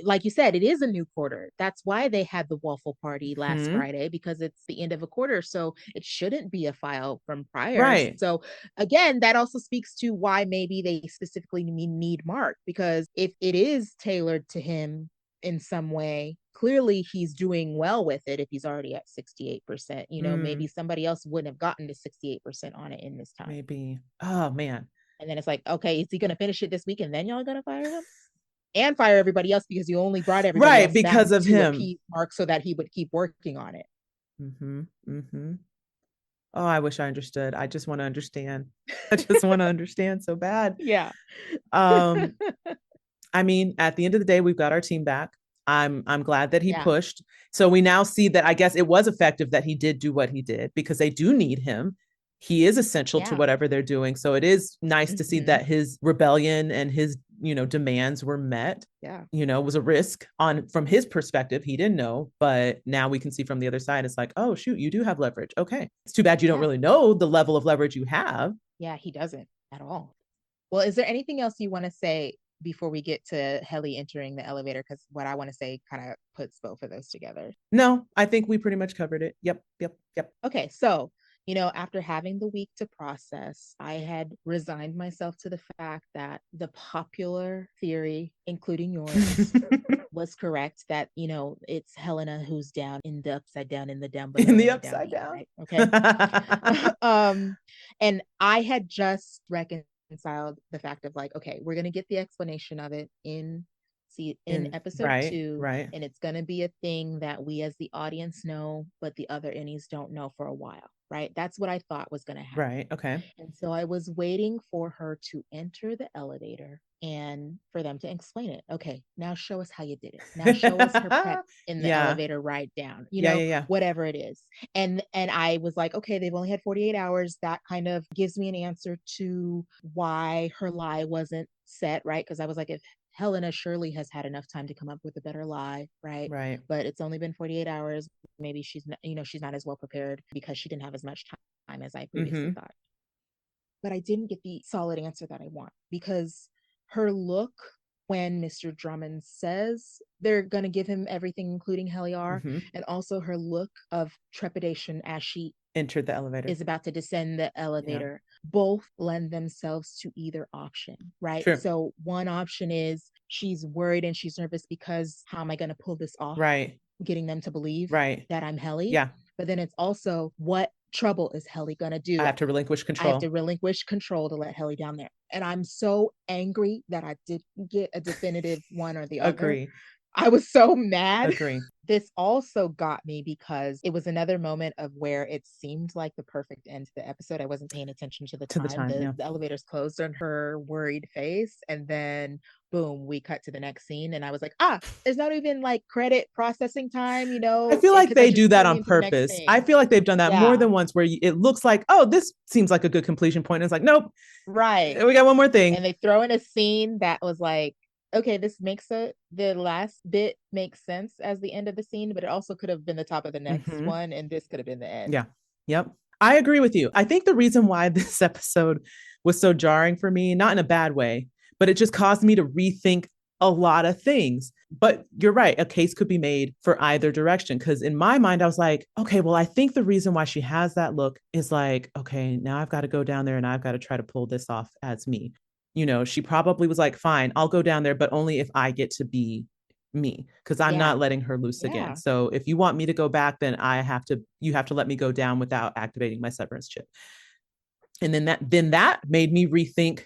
Like you said, it is a new quarter. That's why they had the waffle party last Friday, because it's the end of a quarter. So it shouldn't be a file from prior. Right. So again, that also speaks to why maybe they specifically need Mark, because if it is tailored to him in some way, clearly he's doing well with it if he's already at 68%. You know, maybe somebody else wouldn't have gotten to 68% on it in this time. Maybe. Oh, man. And then it's like, okay, is he going to finish it this week and then y'all going to fire him? And fire everybody else because you only brought everybody else because back of to him. appease Mark so that he would keep working on it. Oh, I wish I understood. I just want to understand. I just want to understand so bad. Yeah. I mean, at the end of the day, we've got our team back. I'm glad that he pushed. So we now see that I guess it was effective that he did do what he did because they do need him. he is essential to Yeah. whatever they're doing. So it is nice to see Mm-hmm. that his rebellion and his, demands were met. Yeah. It was a risk on from his perspective. He didn't know, but now we can see from the other side, it's like, oh shoot, you do have leverage. Okay. It's too bad you don't Yeah. really know the level of leverage you have. Yeah, he doesn't at all. Well, is there anything else you want to say before we get to Helly entering the elevator? Because what I want to say kind of puts both of those together. No, I think we pretty much covered it. Yep, yep, yep. Okay, so, after having the week to process, I had resigned myself to the fact that the popular theory, including yours, was correct that, it's Helena who's down in the upside down, in the down below, In the in the down upside here, down. right? Okay. And I had just reconciled the fact of like, okay, we're gonna get the explanation of it in episode right, 2, right. and it's going to be a thing that we as the audience know, but the other innies don't know for a while, right? That's what I thought was going to happen. Right. Okay. And so I was waiting for her to enter the elevator and for them to explain it. Okay, now show us how you did it. Now show us her prep in the elevator ride down, yeah. whatever it is. And I was like, okay, they've only had 48 hours. That kind of gives me an answer to why her lie wasn't set, right? Because I was like, if Helena surely has had enough time to come up with a better lie, right? Right. But it's only been 48 hours. Maybe she's not, she's not as well prepared because she didn't have as much time as I previously thought. But I didn't get the solid answer that I want, because her look when Mr. Drummond says they're going to give him everything, including Heliar, and also her look of trepidation as she entered the elevator, is about to descend the elevator, both lend themselves to either option, right? Sure. So one option is she's worried and she's nervous because how am I going to pull this off? Right. Getting them to believe that I'm Helly. Yeah. But then it's also, what trouble is Helly going to do? I have to relinquish control. I have to relinquish control to let Helly down there. And I'm so angry that I didn't get a definitive one or the other. Agree. I was so mad. Agree. This also got me because it was another moment of where it seemed like the perfect end to the episode. I wasn't paying attention to the time. The elevators closed on her worried face, and then boom, we cut to the next scene, and I was like, there's not even like credit processing time, I feel like they do that on purpose. I feel like they've done that more than once, where it looks like, oh, this seems like a good completion point. And it's like, nope. Right. We got one more thing. And they throw in a scene that was like, okay, this makes the last bit makes sense as the end of the scene, but it also could have been the top of the next one, and this could have been the end. Yeah. Yep. I agree with you. I think the reason why this episode was so jarring for me, not in a bad way, but it just caused me to rethink a lot of things. But you're right, a case could be made for either direction. Because in my mind, I was like, okay, well, I think the reason why she has that look is like, okay, now I've got to go down there and I've got to try to pull this off as me. She probably was like, fine, I'll go down there, but only if I get to be me, because I'm not letting her loose again. So if you want me to go back, then you have to let me go down without activating my severance chip. And then that made me rethink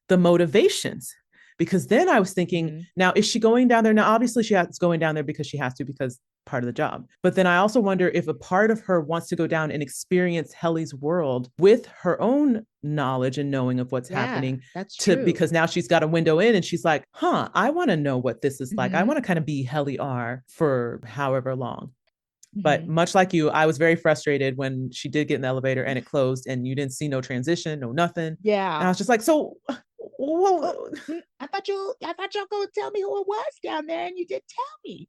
the motivations, because then I was thinking, now, is she going down there? Now, obviously she's going down there because she has to, because part of the job. But then I also wonder if a part of her wants to go down and experience Helly's world with her own knowledge and knowing of what's happening. That's true. Because now she's got a window in and she's like, I want to know what this is like. I want to kind of be Helly-ar for however long. But much like you, I was very frustrated when she did get in the elevator and it closed and you didn't see no transition, no nothing. Yeah. And I was just like, so well, I thought y'all gonna tell me who it was down there, and you did tell me.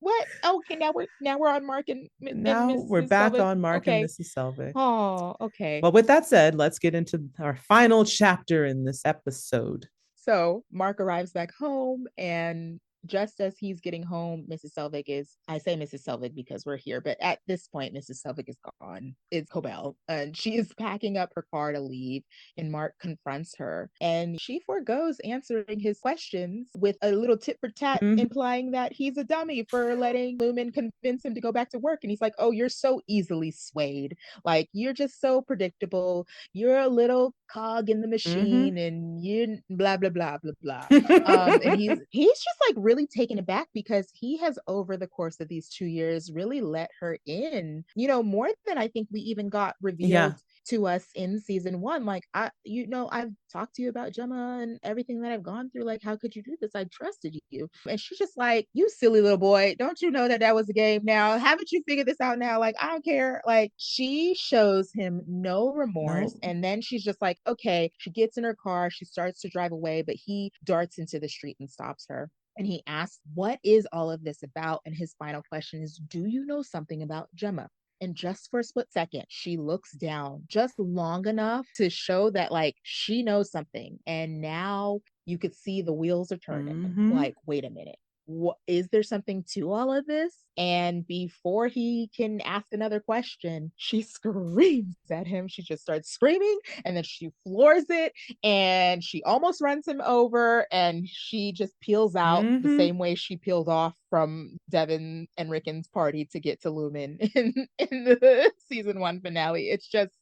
What? Okay, now we're on Mark and we're back Selvig. on Mark and Mrs. Selvig. Oh, okay. Well, with that said, let's get into our final chapter in this episode. So Mark arrives back home, and just as he's getting home, Mrs. Selvig I say Mrs. Selvig because we're here, but at this point, Mrs. Selvig is gone. It's Cobell, and she is packing up her car to leave, and Mark confronts her, and she forgoes answering his questions with a little tit for tat, implying that he's a dummy for letting Lumen convince him to go back to work. And he's like, oh, you're so easily swayed. Like, you're just so predictable. You're a little cog in the machine, and you blah, blah, blah, blah, blah. And he's just like really taken aback because he has, over the course of these 2 years, really let her in, more than I think we even got Yeah. revealed to us in season one. Like, I've talked to you about Gemma and everything that I've gone through. Like, how could you do this? I trusted you. And she's just like, you silly little boy. Don't you know that was a game now? Haven't you figured this out now? Like, I don't care. Like, she shows him no remorse. No. And then she's just like, okay, she gets in her car. She starts to drive away, but he darts into the street and stops her. And he asks, what is all of this about? And his final question is, do you know something about Gemma? And just for a split second, she looks down just long enough to show that, like, she knows something. And now you could see the wheels are turning. Mm-hmm. Like, wait a minute. What, is there something to all of this? And before he can ask another question, she screams at him. She just starts screaming, and then she floors it, and she almost runs him over, and she just peels out the same way she peeled off from Devon and Rickon's party to get to Lumen in the season one finale. It's just,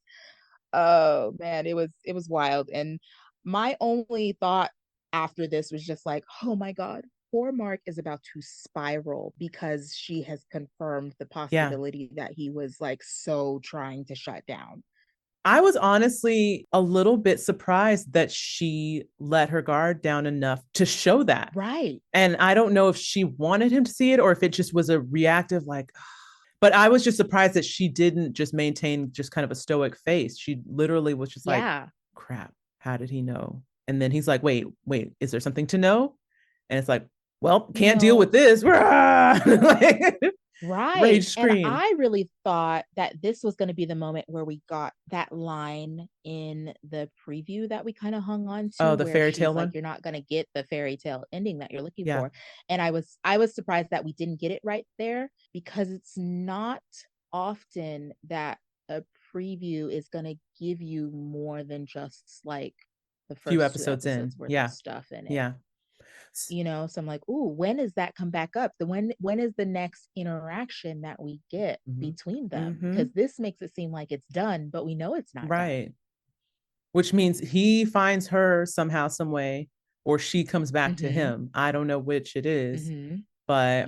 oh man, it was wild. And my only thought after this was just like, oh my God, poor Mark is about to spiral because she has confirmed the possibility that he was like so trying to shut down. I was honestly a little bit surprised that she let her guard down enough to show that. Right. And I don't know if she wanted him to see it or if it just was a reactive, like, but I was just surprised that she didn't just maintain just kind of a stoic face. She literally was just like, crap, how did he know? And then he's like, wait, is there something to know? And it's like, well, can't deal with this. Like, right. Rage scream. And I really thought that this was going to be the moment where we got that line in the preview that we kind of hung on to. Oh, the fairy tale one? Like, you're not going to get the fairy tale ending that you're looking for. And I was surprised that we didn't get it right there, because it's not often that a preview is going to give you more than just like the first few episodes in worth of stuff in it. So I'm like, ooh, when does that come back up? When is the next interaction that we get between them? Because this makes it seem like it's done, but we know it's not done. Which means he finds her somehow, some way, or she comes back to him. I don't know which it is, but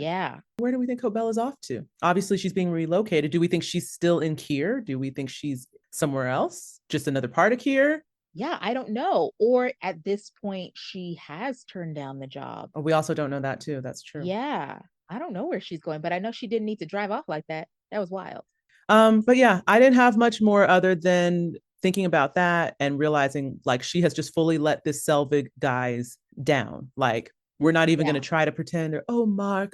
where do we think Cobella's off to? Obviously, she's being relocated. Do we think she's still in Kier? Do we think she's somewhere else? Just another part of Kier? Yeah, I don't know. Or at this point, she has turned down the job. We also don't know that too. That's true. Yeah, I don't know where she's going, but I know she didn't need to drive off like that. That was wild. But yeah, I didn't have much more other than thinking about that and realizing like she has just fully let this Selvig guys down. Like, we're not even going to try to pretend, or, oh, Mark,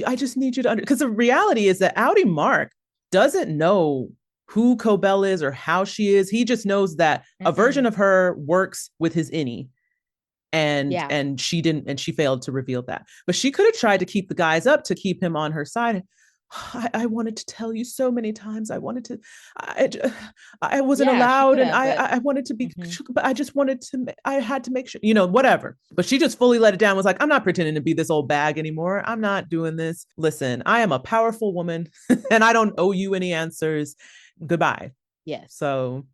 I just need you to because the reality is that Outtie Mark doesn't know who Cobell is or how she is. He just knows that a version of her works with his innie. And she failed to reveal that. But she could have tried to keep the guys up to keep him on her side. I wanted to tell you so many times. I wasn't allowed, and I wanted to be, but I just wanted to, I had to make sure, whatever. But she just fully let it down, was like, I'm not pretending to be this old bag anymore. I'm not doing this. Listen, I am a powerful woman and I don't owe you any answers. Goodbye. Yes. So,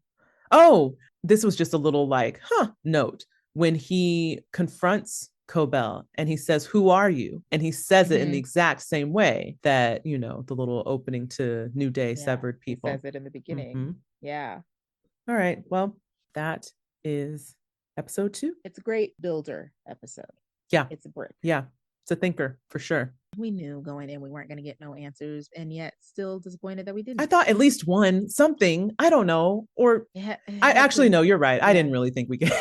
this was just a little like, note when he confronts Cobell and he says, who are you? And he says it in the exact same way that, the little opening to New Day severed people. He says it in the beginning. Yeah. All right. Well, that is episode 2. It's a great builder episode. Yeah. It's a brick. Yeah. It's a thinker for sure. We knew going in we weren't going to get no answers, and yet still disappointed that we didn't. I thought at least something, I don't know, or I actually, no, you're right. I didn't really think we could.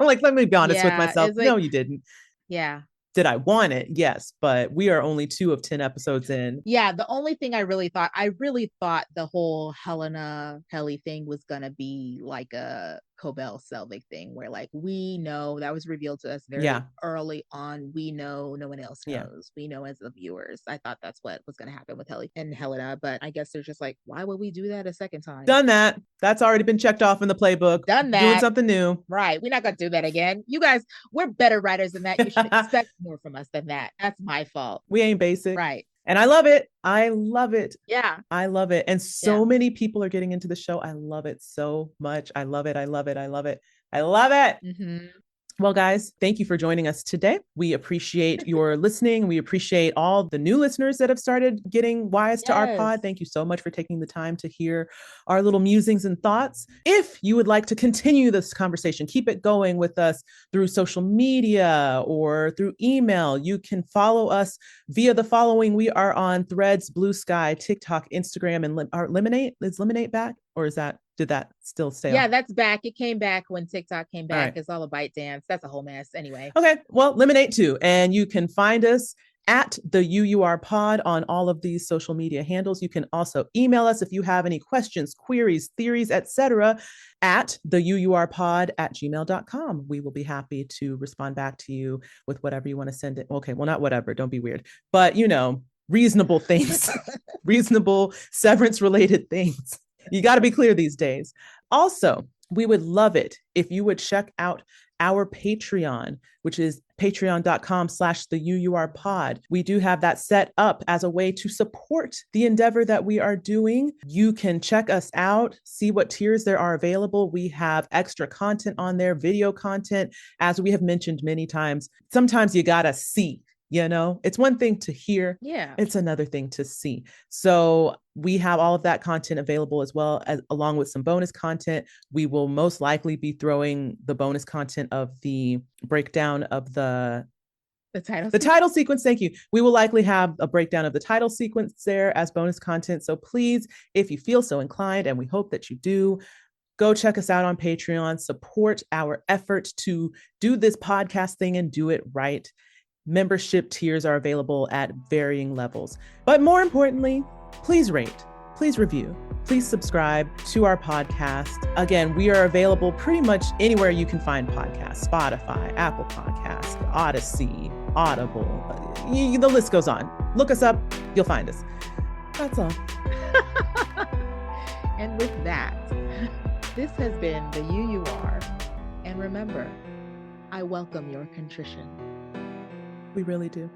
Like, let me be honest with myself. Like, no, you didn't. Yeah. Did I want it? Yes, but we are only 2 of 10 episodes in. Yeah, the only thing I really thought the whole Helena Helly thing was gonna be like a Cobell Selvig thing, where like we know that was revealed to us very early on. We know no one else knows. We know as the viewers. I thought that's what was gonna happen with Helly and Helena, but I guess they're just like, why would we do that a second time? Done that. That's already been checked off in the playbook. Done that. Doing something new. Right. We're not gonna do that again. You guys, we're better writers than that. You should expect more from us than that. That's my fault. We ain't basic. Right. And I love it. I love it. Yeah. I love it. And so many people are getting into the show. I love it so much. I love it. I love it. I love it. I love it. Well, guys, thank you for joining us today. We appreciate your listening. We appreciate all the new listeners that have started getting wise to our pod. Thank you so much for taking the time to hear our little musings and thoughts. If you would like to continue this conversation, keep it going with us through social media or through email, you can follow us via the following. We are on Threads, Blue Sky, TikTok, Instagram, and Lemonade. Is Lemonade back? Or did that still stay Yeah, on? that's back. It came back when TikTok came back. All right. It's all a bite dance. That's a whole mess. Anyway. Okay. Well, Lemonade too. And you can find us at the UUR pod on all of these social media handles. You can also email us if you have any questions, queries, theories, etc. at the UURpod@gmail.com. We will be happy to respond back to you with whatever you want to send it. Okay. Well, not whatever. Don't be weird. But, reasonable things, reasonable severance related things. You got to be clear these days. Also, we would love it if you would check out our Patreon, which is patreon.com/the UURpod. We do have that set up as a way to support the endeavor that we are doing. You can check us out, see what tiers there are available. We have extra content on there, video content, as we have mentioned many times. Sometimes you got to see. It's one thing to hear. Yeah. It's another thing to see. So we have all of that content available as well as along with some bonus content. We will most likely be throwing the bonus content of the breakdown of the title sequence. Thank you. We will likely have a breakdown of the title sequence there as bonus content. So please, if you feel so inclined, and we hope that you do, go check us out on Patreon, support our effort to do this podcast thing and do it right. Membership tiers are available at varying levels. But more importantly, please rate, please review, please subscribe to our podcast. Again, we are available pretty much anywhere you can find podcasts: Spotify, Apple Podcasts, Odyssey, Audible. The list goes on. Look us up, you'll find us. That's all. And with that, this has been the UUR. And remember, I welcome your contrition. We really do.